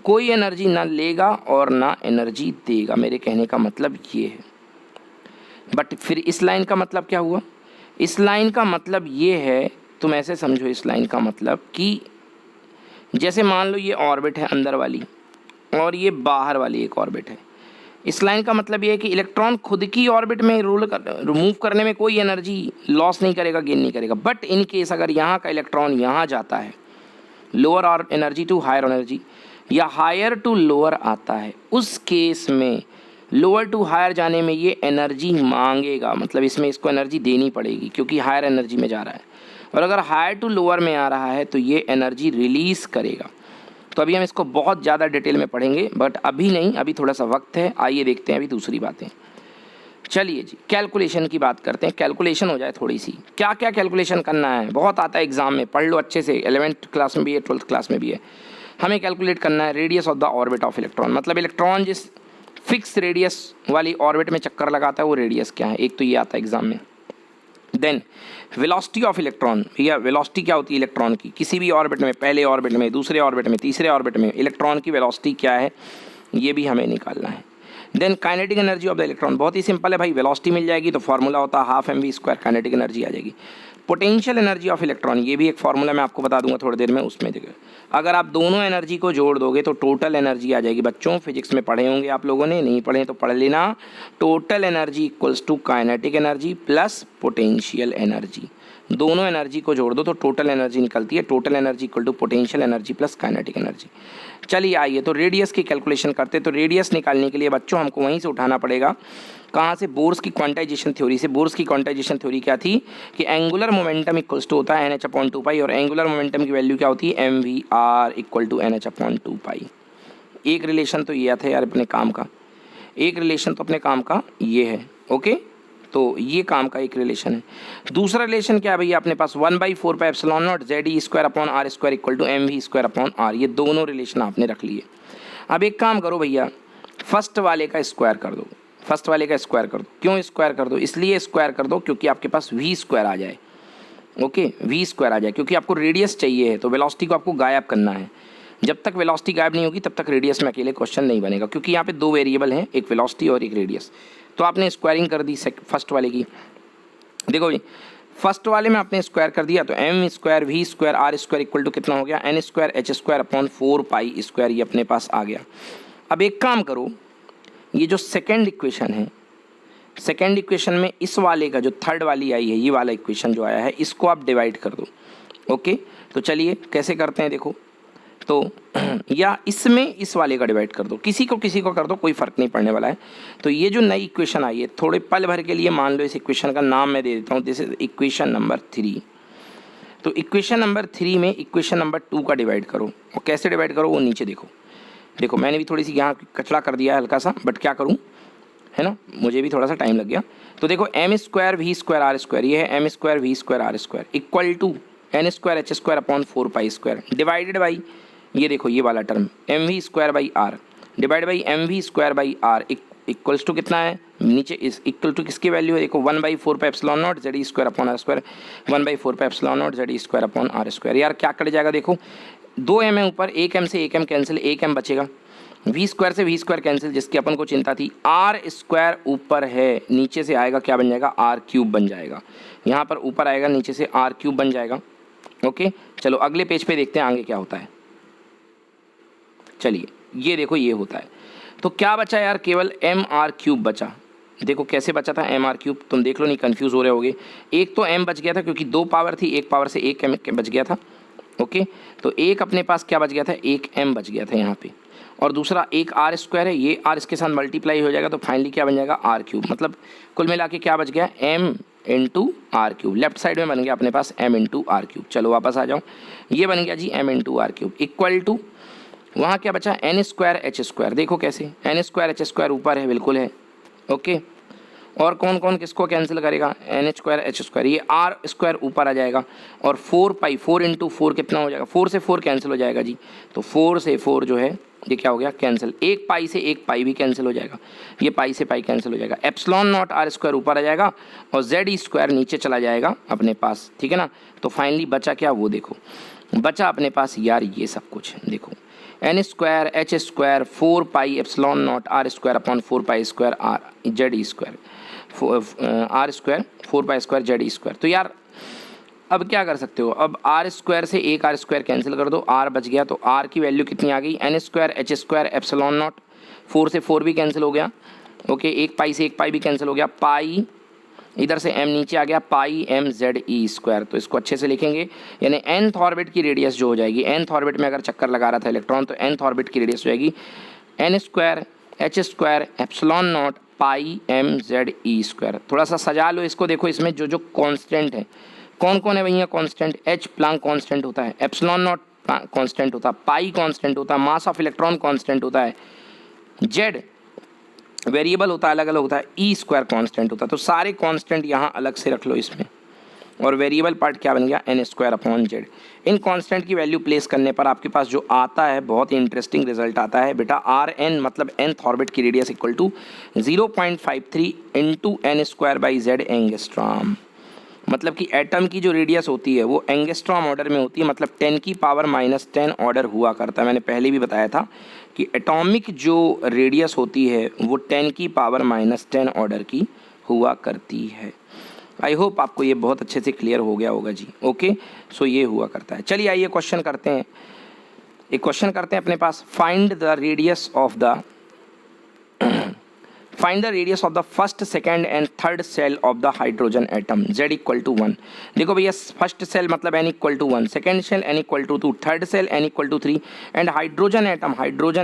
कोई एनर्जी ना लेगा और ना एनर्जी देगा। मेरे कहने का मतलब ये है। बट फिर इस लाइन का मतलब क्या हुआ? इस लाइन का मतलब ये है, तुम ऐसे समझो इस लाइन का मतलब कि जैसे मान लो ये ऑर्बिट है अंदर वाली और ये बाहर वाली एक ऑर्बिट है। इस लाइन का मतलब ये है कि इलेक्ट्रॉन खुद की ऑर्बिट में रिमूव करने में कोई एनर्जी लॉस नहीं करेगा, गेन नहीं करेगा। बट इन केस अगर यहाँ का इलेक्ट्रॉन यहाँ जाता है, lower energy to higher energy या हायर टू लोअर आता है, उस केस में लोअर टू हायर जाने में ये एनर्जी मांगेगा, मतलब इसमें इसको एनर्जी देनी पड़ेगी क्योंकि हायर एनर्जी में जा रहा है। और अगर हायर टू लोअर में आ रहा है तो ये एनर्जी रिलीज़ करेगा। तो अभी हम इसको बहुत ज़्यादा डिटेल में पढ़ेंगे, बट अभी नहीं, अभी थोड़ा सा वक्त है। आइए देखते हैं अभी दूसरी बातें। चलिए जी, कैलकुलेशन की बात करते हैं। कैलकुलेशन हो जाए थोड़ी सी, क्या क्या कैलकुलेशन करना है, बहुत आता है एग्जाम में, पढ़ लो अच्छे से। 11th क्लास में भी है, 12th क्लास में भी है। हमें कैलकुलेट करना है radius of the orbit of electron, मतलब इलेक्ट्रॉन जिस फिक्स रेडियस वाली ऑर्बिट में चक्कर लगाता है वो रेडियस क्या है, एक तो ये आता है एग्जाम में। देन वेलोसिटी ऑफ इलेक्ट्रॉन, भैया वेलोसिटी क्या होती है इलेक्ट्रॉन की, किसी भी ऑर्बिट में, पहले ऑर्बिट में, दूसरे ऑर्बिट में, तीसरे ऑर्बिट में इलेक्ट्रॉन की वेलोसिटी क्या है, ये भी हमें निकालना है। Then kinetic energy of the electron, बहुत ही सिंपल है भाई, वेलोसिटी मिल जाएगी तो फार्मूला होता है 12mv², काइनेटिक एनर्जी आ जाएगी। पोटेंशियल एनर्जी ऑफ इलेक्ट्रॉन, ये भी एक फार्मूला मैं आपको बता दूंगा थोड़ी देर में, उसमें देखिए अगर आप दोनों एनर्जी को जोड़ दोगे तो टोटल एनर्जी आ जाएगी। बच्चों फिजिक्स में पढ़े होंगे आप लोगों ने, नहीं पढ़े तो पढ़ लेना। Total energy equals to kinetic energy plus potential energy, दोनों एनर्जी को जोड़ दो तो टोटल एनर्जी निकलती है। Total energy equal to potential energy plus kinetic energy. चलिए आइए तो रेडियस की कैलकुलेशन करते हैं। तो रेडियस निकालने के लिए बच्चों हमको वहीं से उठाना पड़ेगा, कहाँ से, बोर्स की क्वांटाइजेशन थ्योरी से। बोर्स की क्वांटाइजेशन थ्योरी क्या थी कि एंगुलर मोमेंटम इक्वल्स टू होता है NH/2π, और एंगुलर मोमेंटम की वैल्यू क्या होती है MVR इक्वल टू NH/2π। एक रिलेशन तो ये था यार अपने काम का, एक रिलेशन तो अपने काम का ये है। ओके, तो ये काम का एक रिलेशन है। दूसरा रिलेशन क्या है भैया अपने पास, 1/4πε0 ZE²/R² इक्वल टू MV²/R। ये दोनों रिलेशन आपने रख लिए। अब एक काम करो भैया, फर्स्ट वाले का स्क्वायर कर दो, फर्स्ट वाले का स्क्वायर कर दो। क्यों स्क्वायर कर दो? इसलिए स्क्वायर कर दो क्योंकि आपके पास V² आ जाए। ओके, V² आ जाए क्योंकि आपको रेडियस चाहिए है, तो वेलोसिटी को आपको गायब करना है। जब तक वेलोसिटी गायब नहीं होगी तब तक रेडियस में अकेले क्वेश्चन नहीं बनेगा, क्योंकि यहाँ पे दो वेरिएबल हैं, एक वेलोसिटी और एक रेडियस। तो आपने स्क्वायरिंग कर दी फर्स्ट वाले की। देखो भाई, फर्स्ट वाले में आपने स्क्वायर कर दिया तो M² V² R² equal to कितना हो गया, N² H²/4π², ये अपने पास आ गया। अब एक काम करो, ये जो सेकेंड इक्वेशन है, सेकेंड इक्वेशन में इस वाले का जो थर्ड वाली आई है, ये वाला इक्वेशन जो आया है, इसको आप डिवाइड कर दो। ओके, तो चलिए कैसे करते हैं देखो। तो या इसमें इस वाले का डिवाइड कर दो, किसी को कर दो, कोई फ़र्क नहीं पड़ने वाला है। तो ये जो नई इक्वेशन आई है, थोड़े पल भर के लिए मान लो इस इक्वेशन का नाम मैं दे देता हूँ, दिस इज इक्वेशन नंबर 3। तो इक्वेशन नंबर 3 में इक्वेशन नंबर 2 का डिवाइड करो, और कैसे डिवाइड करो वो नीचे देखो मैंने भी थोड़ी सी यहाँ कचरा कर दिया है हल्का सा, बट क्या करूँ, है ना, मुझे भी थोड़ा सा टाइम लग गया। तो देखो M square V square R square, ये है M square V square R square equal to N square H square upon 4 pi square divided by, ये देखो ये वाला term M V square by R divide by M V square by R equals to कितना है, नीचे इस equal to किसकी value है, देखो 1/4 पे epsilon naught Z square upon R square, 1/4 पे epsilon naught Z square upon R square. यार क्या कट जाएगा, देखो 2 एम है ऊपर, 1 एम से 1 एम कैंसिल, 1 एम बचेगा, वी स्क्वायर से वी स्क्वायर कैंसिल, जिसकी अपन को चिंता थी, आर स्क्वायर ऊपर है, नीचे से आएगा क्या बन जाएगा, आर क्यूब बन जाएगा, यहाँ पर ऊपर आएगा नीचे से आर क्यूब बन जाएगा। ओके चलो अगले पेज पे देखते हैं आगे क्या होता है। चलिए ये देखो ये होता है, तो क्या बचा यार, केवल एम आर क्यूब बचा। देखो कैसे बचा था एम आर क्यूब, तुम देख लो नहीं कंफ्यूज हो रहे होगे। एक तो एम बच गया था क्योंकि 2 पावर थी, एक पावर से 1 एम बच गया था। ओके तो एक अपने पास क्या बच गया था, 1 एम बच गया था यहाँ पे, और दूसरा एक आर स्क्वायर है, ये आर इसके साथ मल्टीप्लाई हो जाएगा, तो फाइनली क्या बन जाएगा, आर क्यूब। मतलब कुल मिला के क्या बच गया, M into R cube. Left side में बन गया अपने पास एम इंटू आर क्यूब। चलो वापस आ जाओ, ये बन गया जी M into R cube equal to, वहाँ क्या बचा, एन स्क्वायर एच स्क्वायर। देखो कैसे, एन स्क्वायर एच स्क्वायर ऊपर है, बिल्कुल है। ओके और कौन कौन किसको कैंसिल करेगा, एन स्क्वायर एच स्क्वायर, ये आर स्क्वायर ऊपर आ जाएगा, और 4 पाई 4 इंटू 4 कितना हो जाएगा, 4 से 4 कैंसिल हो जाएगा जी, तो 4 से 4 जो है ये क्या हो गया, कैंसिल। 1 पाई से 1 पाई भी कैंसिल हो जाएगा, ये पाई से पाई कैंसिल हो जाएगा, एप्सिलॉन नॉट आर स्क्वायर ऊपर आ जाएगा, और जेड स्क्वायर नीचे चला जाएगा अपने पास, ठीक है ना। तो फाइनली बचा क्या, वो देखो बचा अपने पास यार ये सब कुछ, देखो N square H square 4 pi epsilon naught R square upon 4 pi square R Z square, R square 4 pi square Z square. तो यार अब क्या कर सकते हो, अब आर स्क्वायर से एक आर स्क्वायर कैंसिल कर दो, आर बच गया, तो आर की वैल्यू कितनी आ गई, N square H square epsilon naught, 4 से 4 भी कैंसिल हो गया। ओके 1 पाई से 1 पाई भी कैंसिल हो गया, पाई इधर से m नीचे आ गया, पाई एम जेड ई स्क्वायर। तो इसको अच्छे से लिखेंगे, यानी nth ऑर्बिट की रेडियस जो हो जाएगी, nth ऑर्बिट में अगर चक्कर लगा रहा था इलेक्ट्रॉन, तो nth ऑर्बिट की रेडियस हो जाएगी N square H square epsilon naught pi M Z E square. थोड़ा सा सजा लो इसको, देखो इसमें जो जो कॉन्स्टेंट है, कौन कौन है भैया कॉन्स्टेंट, एच प्लांक कॉन्स्टेंट होता है, एप्सिलॉन नॉट कॉन्स्टेंट होता है, पाई कॉन्स्टेंट होता है, मास ऑफ इलेक्ट्रॉन कॉन्स्टेंट होता है, जेड वेरिएबल होता है, अलग अलग होता है, ई स्क्वायर कांस्टेंट होता है। तो सारे कांस्टेंट यहाँ अलग से रख लो इसमें, और वेरिएबल पार्ट क्या बन गया, एन स्क्वायर अपॉन जेड। इन कांस्टेंट की वैल्यू प्लेस करने पर आपके पास जो आता है बहुत ही इंटरेस्टिंग रिजल्ट आता है बेटा, आर एन मतलब nth ऑर्बिट की radius equal to 0.53 into N square by Z angstrom. मतलब कि एटम की जो रेडियस होती है वो एंगस्ट्रॉम ऑर्डर में होती है, मतलब 10 की पावर -10 ऑर्डर हुआ करता है। मैंने पहले भी बताया था कि एटॉमिक जो रेडियस होती है वो 10 की पावर -10 ऑर्डर की हुआ करती है। आई होप आपको ये बहुत अच्छे से क्लियर हो गया होगा जी। ओके सो ये हुआ करता है। चलिए आइए क्वेश्चन करते हैं, एक क्वेश्चन करते हैं अपने पास, find the radius of the find the radius of the first second and third shell of the hydrogen atom z equal to 1। देखो भैया फर्स्ट सेल मतलब n equal to 1, second shell n equal to 2, third shell n equal to 3 and hydrogen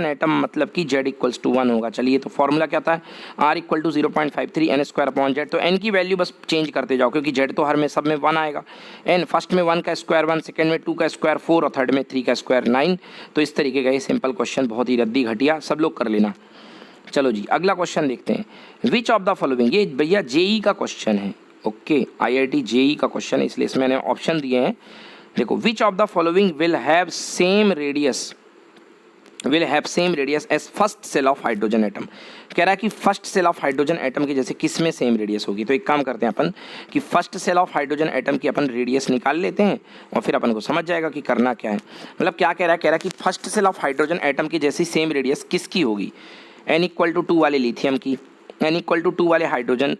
atom मतलब कि z equals to 1 होगा। चलिए तो formula क्या था, r equal to 0.53 n square upon Z. तो n की वैल्यू बस चेंज करते जाओ क्योंकि z तो हर में सब में 1 आएगा। n फर्स्ट में 1 का स्क्वायर 1, सेकेंड में 2 का स्क्वायर 4 और थर्ड में 3 का स्क्वायर 9। तो इस तरीके का ये सिंपल क्वेश्चन, बहुत ही रद्दी घटिया, सब लोग कर लेना। चलो जी अगला क्वेश्चन देखते हैं। विच ऑफ द फॉलोइंग, ये भैया जेई का क्वेश्चन है। ओके IIT जेई का क्वेश्चन है, इसलिए इसमें मैंने ऑप्शन दिए हैं। देखो which of the following will have same radius as first shell of hydrogen atom. कह रहा है कि first shell of hydrogen atom की जैसे किस में सेम रेडियस होगी। तो एक काम करते हैं अपन कि first shell of hydrogen atom की अपन रेडियस निकाल लेते हैं और फिर अपन को समझ जाएगा कि करना क्या है। मतलब क्या कह रहा है कि first shell of hydrogen atom की जैसी सेम रेडियस किसकी होगी, n इक्वल टू 2 वाले लिथियम की, n इक्वल टू 2 वाले हाइड्रोजन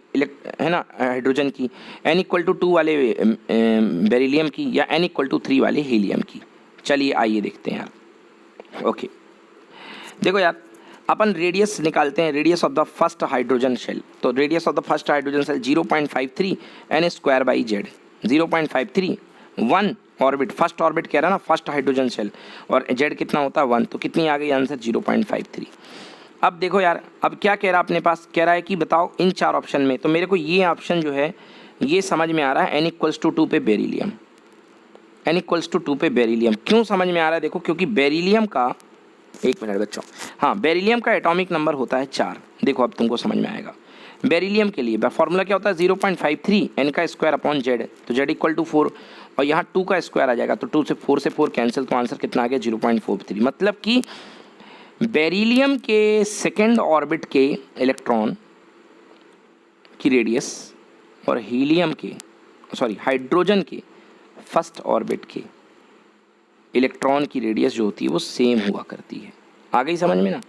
है ना हाइड्रोजन की, n इक्वल टू 2 वाले बेरिलियम की, या n इक्वल टू 3 वाले हीलियम की। चलिए आइए देखते हैं यार। ओके देखो यार अपन रेडियस निकालते हैं, radius of the first hydrogen shell. तो radius of the first hydrogen shell 0.53 n square by zed, 0.53 1 orbit, first orbit कह रहा है ना, फर्स्ट हाइड्रोजन शेल, और जेड कितना होता है 1, तो कितनी आ गई आंसर 0.53। अब देखो यार, अब क्या कह रहा है अपने पास, कह रहा है कि बताओ इन 4 ऑप्शन में, तो मेरे को ये ऑप्शन जो है ये समझ में आ रहा है n=2 पे बेरिलियम, n=2 पे बेरिलियम। क्यों समझ में आ रहा है, देखो क्योंकि बेरिलियम का, एक मिनट बच्चों, हाँ बेरिलियम का एटॉमिक नंबर होता है 4। देखो अब तुमको समझ में आएगा। बेरिलियम के लिए फॉर्मूला क्या होता है 0.53 n का स्क्वायर अपॉन जेड, तो z=4, और यहाँ 2 का स्क्वायर आ जाएगा, तो 2 से 4 कैंसिल, तो आंसर कितना आ गया 0.43। मतलब कि बेरिलियम के सेकेंड ऑर्बिट के इलेक्ट्रॉन की रेडियस और हीलियम के, सॉरी हाइड्रोजन के फर्स्ट ऑर्बिट के इलेक्ट्रॉन की रेडियस जो होती है वो सेम हुआ करती है। आ गई समझ में ना,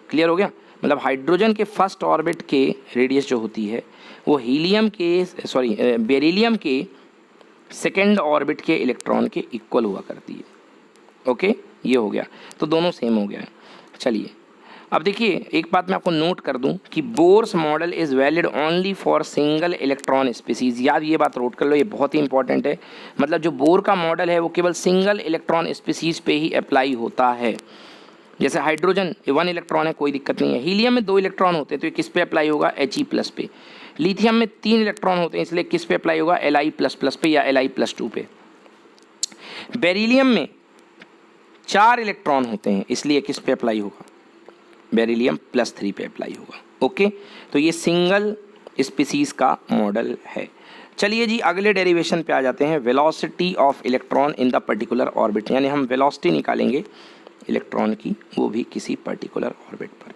क्लियर हो गया। मतलब हाइड्रोजन के फर्स्ट ऑर्बिट के रेडियस जो होती है वो हीलियम के, सॉरी बेरिलियम के सेकेंड ऑर्बिट के इलेक्ट्रॉन के इक्वल हुआ करती है। ओके, ये हो गया, तो दोनों सेम हो गया है। चलिए अब देखिए एक बात मैं आपको नोट कर दूं कि Bohr's model is valid only for single electron species. याद ये बात नोट कर लो, ये बहुत ही इंपॉर्टेंट है। मतलब जो बोर का मॉडल है वो केवल सिंगल इलेक्ट्रॉन स्पीसीज पे ही अप्लाई होता है। जैसे हाइड्रोजन 1 इलेक्ट्रॉन है, कोई दिक्कत नहीं है। हीलियम में 2 इलेक्ट्रॉन होते हैं, तो ये किस पे अप्लाई होगा He+ पे। लिथियम में 3 इलेक्ट्रॉन होते हैं, इसलिए किस पे अप्लाई होगा Li++ पे या Li+2 पे। बेरिलियम में 4 इलेक्ट्रॉन होते हैं, इसलिए किस पे अप्लाई होगा Be+3 पे अप्लाई होगा। ओके, तो ये सिंगल स्पीसीज का मॉडल है। चलिए जी अगले डेरिवेशन पे आ जाते हैं, velocity of electron in the particular orbit, यानी हम वेलोसिटी निकालेंगे इलेक्ट्रॉन की, वो भी किसी पर्टिकुलर ऑर्बिट पर।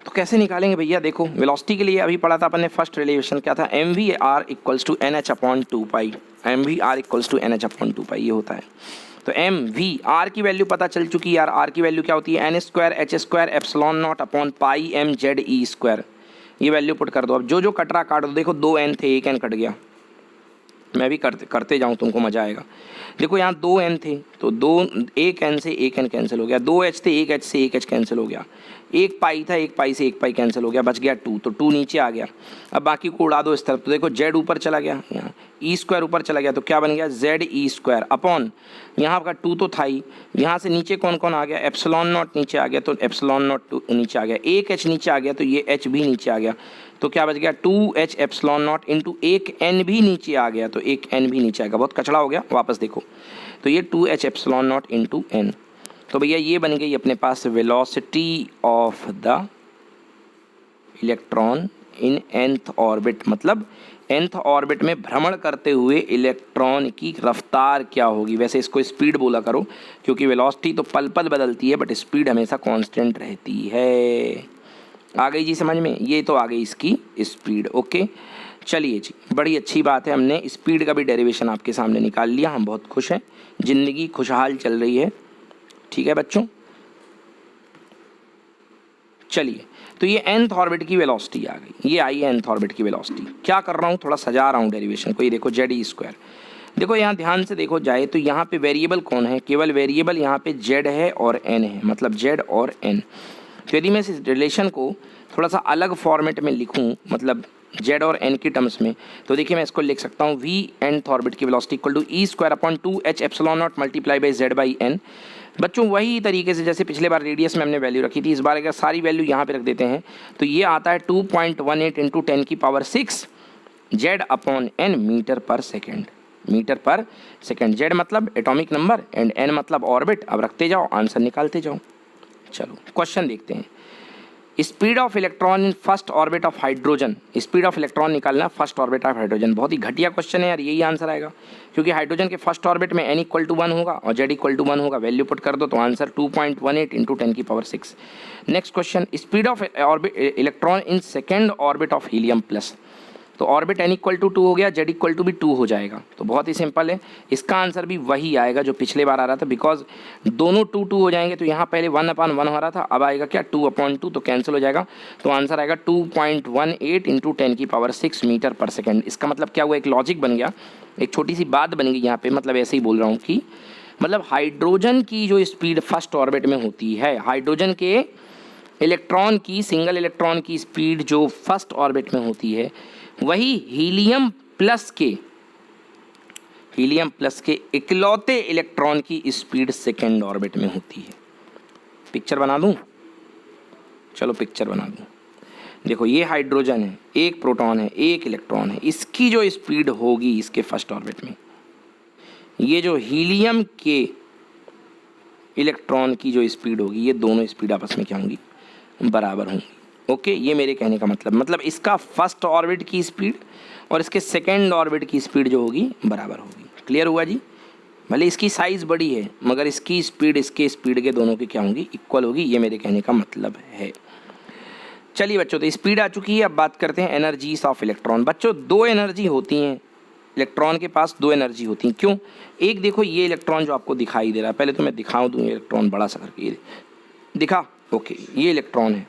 तो कैसे निकालेंगे भैया, देखो वेलोसिटी के लिए अभी पढ़ा था अपन ने, फर्स्ट डेरिवेशन क्या था, mvr=nh/2π, mvr=nh/2π ये होता है। तो mvr की वैल्यू पता चल चुकी है यार, r की वैल्यू क्या होती है n²h²ε0/πm/ze²। ये वैल्यू पुट कर दो। अब जो जो कट रहा काट दो, देखो 2 n थे, 1 n कट गया, मैं भी करते जाऊँ, तुमको मज़ा आएगा। देखो यहाँ 2 n थे, तो 1 n से 1 n कैंसिल हो गया, 2 h थे, 1 h से 1 h कैंसिल हो गया, 1 पाई था, 1 पाई से 1 पाई कैंसिल हो गया, बच गया 2, तो 2 नीचे आ गया। अब बाकी को उड़ा दो इस तरफ, तो देखो z ऊपर चला गया, यहाँ e² ऊपर चला गया, तो क्या बन गया ZE² अपॉन, यहाँ का 2 तो था ही, यहाँ से नीचे कौन कौन आ गया, ε0 नीचे आ गया, तो ε0 नीचे आ गया, 1 h नीचे आ गया, तो ये h भी नीचे आ गया, तो क्या बच गया 2h ε0 इंटू 1 n भी नीचे आ गया, तो 1 n भी नीचे आएगा, बहुत कचड़ा हो गया, वापस देखो, तो ये 2h ε0 इंटू n। तो भैया ये बन गई अपने पास velocity of the electron in nth orbit. मतलब nth ऑर्बिट में भ्रमण करते हुए इलेक्ट्रॉन की रफ्तार क्या होगी। वैसे इसको स्पीड बोला करो, क्योंकि वेलोसिटी तो पल पल बदलती है, बट स्पीड हमेशा कांस्टेंट रहती है। आ गई जी समझ में, ये तो आ गई इसकी स्पीड। ओके, चलिए जी बड़ी अच्छी बात है, हमने स्पीड का भी डेरिवेशन आपके सामने निकाल लिया, हम बहुत खुश हैं, ज़िंदगी खुशहाल चल रही है। ठीक है बच्चों, चलिए तो ये nth ऑर्बिट की वेलोसिटी आ गई, ये आई है nth ऑर्बिट की वेलोसिटी। क्या कर रहा हूँ, थोड़ा सजा रहा हूँ डेरिवेशन को। ये देखो ZE², देखो यहाँ ध्यान से देखो जाए तो यहाँ पे वेरिएबल कौन है, केवल वेरिएबल यहाँ पे z है और n है, मतलब z और n। तो यदि मैं इस रिलेशन को थोड़ा सा अलग फॉर्मेट में लिखूँ, मतलब z और n की टर्म्स में, तो देखिए मैं इसको लिख सकता हूँ v nth ऑर्बिट की velocity equal to E²/2h ε0 multiply by z/n। बच्चों वही तरीके से जैसे पिछले बार रेडियस में हमने वैल्यू रखी थी, इस बार अगर सारी वैल्यू यहाँ पे रख देते हैं तो ये आता है 2.18 इंटू 10⁶ z/n मीटर पर सेकेंड, मीटर पर सेकेंड। z मतलब एटॉमिक नंबर एंड n मतलब ऑर्बिट। अब रखते जाओ, आंसर निकालते जाओ। चलो क्वेश्चन देखते हैं। Speed of electron in first orbit of hydrogen, speed of electron निकालना फर्स्ट ऑर्बिट ऑफ हाइड्रोजन। बहुत ही घटिया क्वेश्चन है यार, यही आंसर आएगा, क्योंकि हाइड्रोजन के फर्स्ट ऑर्बिट में n=1 होगा और z=1 होगा। वैल्यू पुट कर दो तो answer 2.18 into 10⁶। Next question, speed of electron in second orbit of helium plus. तो ऑर्बिट n=2 हो गया, z भी 2 हो जाएगा, तो बहुत ही सिंपल है। इसका आंसर भी वही आएगा जो पिछले बार आ रहा था, बिकॉज दोनों 2 हो जाएंगे, तो यहाँ पहले 1/1 हो रहा था, अब आएगा क्या 2/2, तो कैंसिल हो जाएगा, तो आंसर आएगा 2.18 इंटू 10⁶ मीटर पर सेकेंड। इसका मतलब क्या हुआ, एक लॉजिक बन गया, एक छोटी सी बात बन गई यहाँ पे। मतलब ऐसे ही बोल रहा हूँ कि मतलब हाइड्रोजन की जो स्पीड फर्स्ट ऑर्बिट में होती है, हाइड्रोजन के इलेक्ट्रॉन की, सिंगल इलेक्ट्रॉन की स्पीड जो फर्स्ट ऑर्बिट में होती है, वही हीलियम प्लस के हीलियम प्लस के इकलौते इलेक्ट्रॉन की स्पीड सेकेंड ऑर्बिट में होती है। पिक्चर बना दूं? चलो पिक्चर बना दूं। देखो ये हाइड्रोजन है, एक प्रोटॉन है, एक इलेक्ट्रॉन है, इसकी जो स्पीड होगी इसके फर्स्ट ऑर्बिट में, ये जो हीलियम के इलेक्ट्रॉन की जो स्पीड होगी, ये दोनों स्पीड आपस में क्या होंगी? बराबर होंगी। ओके, ये मेरे कहने का मतलब इसका फर्स्ट ऑर्बिट की स्पीड और इसके सेकेंड ऑर्बिट की स्पीड जो होगी बराबर होगी। क्लियर हुआ जी? भले इसकी साइज़ बड़ी है मगर इसकी स्पीड इसके स्पीड के दोनों की क्या होंगी? इक्वल होगी। ये मेरे कहने का मतलब है। चलिए बच्चों, तो स्पीड आ चुकी है। अब बात करते हैं एनर्जीज ऑफ इलेक्ट्रॉन। बच्चों दो एनर्जी होती हैं इलेक्ट्रॉन के पास, दो एनर्जी होती हैं। क्यों? एक देखो ये इलेक्ट्रॉन जो आपको दिखाई दे रहा है, पहले तो मैं दिखाऊं दूँ ये इलेक्ट्रॉन बड़ा सा करके, ये दिखा? ओके, ये इलेक्ट्रॉन है।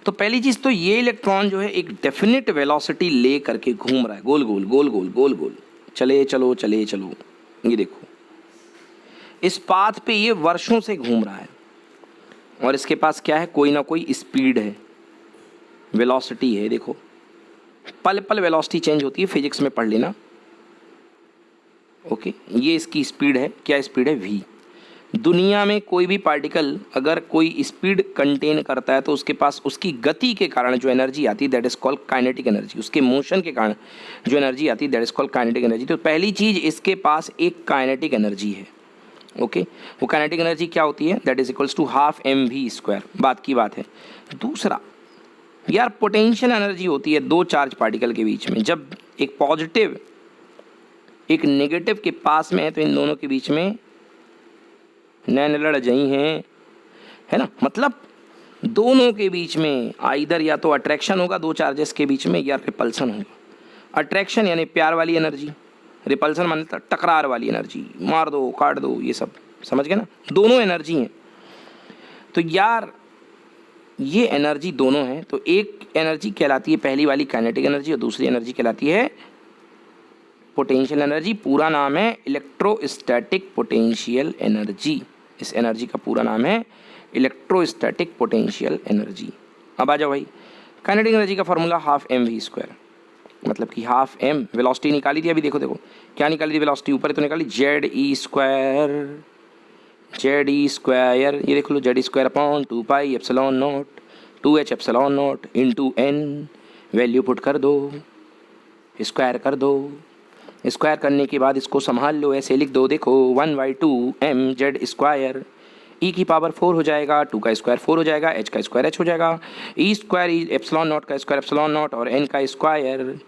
तो पहली चीज़ तो ये इलेक्ट्रॉन जो है एक डेफिनेट वेलोसिटी ले करके घूम रहा है, गोल गोल गोल गोल गोल गोल, चले चलो चले चलो। ये देखो इस पाथ पे ये वर्षों से घूम रहा है और इसके पास क्या है? कोई ना कोई स्पीड है, वेलोसिटी है। देखो पल पल वेलोसिटी चेंज होती है, फिजिक्स में पढ़ लेना। ओके, ये इसकी स्पीड है। क्या स्पीड है? v। दुनिया में कोई भी पार्टिकल अगर कोई स्पीड कंटेन करता है तो उसके पास उसकी गति के कारण जो एनर्जी आती है that is called kinetic energy. उसके मोशन के कारण जो एनर्जी आती है that is called kinetic energy. तो पहली चीज़, इसके पास एक काइनेटिक एनर्जी है। ओके, वो काइनेटिक एनर्जी क्या होती है? That is equals to half mv²। बात की बात है। दूसरा यार, पोटेंशियल एनर्जी होती है दो चार्ज पार्टिकल के बीच में। जब एक पॉजिटिव एक नेगेटिव के पास में है तो इन दोनों के बीच में नैन लड़ जाई हैं, है ना? मतलब दोनों के बीच में आइदर या तो अट्रैक्शन होगा दो चार्जेस के बीच में, या रिपल्सन होगा। अट्रैक्शन यानी प्यार वाली एनर्जी, रिपल्सन माने टकरार वाली एनर्जी, मार दो काट दो, ये सब समझ गए ना? दोनों एनर्जी हैं। तो यार ये एनर्जी दोनों हैं, तो एक एनर्जी कहलाती है पहली वाली काइनेटिक एनर्जी और दूसरी एनर्जी कहलाती है पोटेंशियल एनर्जी। पूरा नाम है इलेक्ट्रोस्टैटिक पोटेंशियल एनर्जी। इस एनर्जी का पूरा नाम है इलेक्ट्रोस्टैटिक पोटेंशियल एनर्जी। अब आ जाओ भाई, काइनेटिक एनर्जी का फॉर्मूला हाफ mv², मतलब कि हाफ m वेलोसिटी निकाली थी अभी। देखो देखो क्या निकाली थी वेलोसिटी, ऊपर तो निकाली ze², ये देख लो z²/2πε0 2h ε0 into n। Value put कर दो, स्क्वायर कर दो। स्क्वायर करने के बाद इसको संभाल लो, ऐसे लिख दो। देखो 1/2 mz², e की पावर 4 हो जाएगा, 2 का स्क्वायर 4 हो जाएगा, h का स्क्वायर h हो जाएगा, e² ε0 का स्क्वायर ε0 और n का स्क्वायर।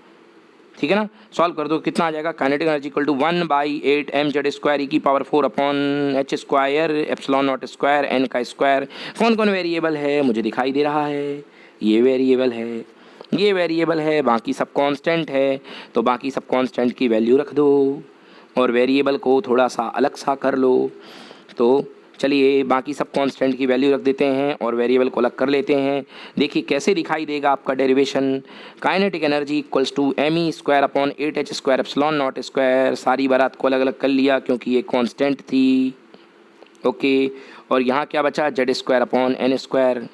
ठीक है ना? सॉल्व कर दो, कितना आ जाएगा? Kinetic energy equal to 1/8 mz² e की पावर 4/h² ε0² n का स्क्वायर। कौन कौन वेरिएबल है मुझे दिखाई दे रहा है? ये वेरिएबल है, ये वेरिएबल है, बाकी सब कांस्टेंट है। तो बाकी सब कांस्टेंट की वैल्यू रख दो और वेरिएबल को थोड़ा सा अलग सा कर लो। तो चलिए बाकी सब कांस्टेंट की वैल्यू रख देते हैं और वेरिएबल को अलग कर लेते हैं। देखिए कैसे दिखाई देगा आपका derivation. Kinetic energy equals to me²/8h² ε0²। सारी बारात को अलग अलग कर लिया क्योंकि ये कांस्टेंट थी। ओके, और यहाँ क्या बचा? z²/n²,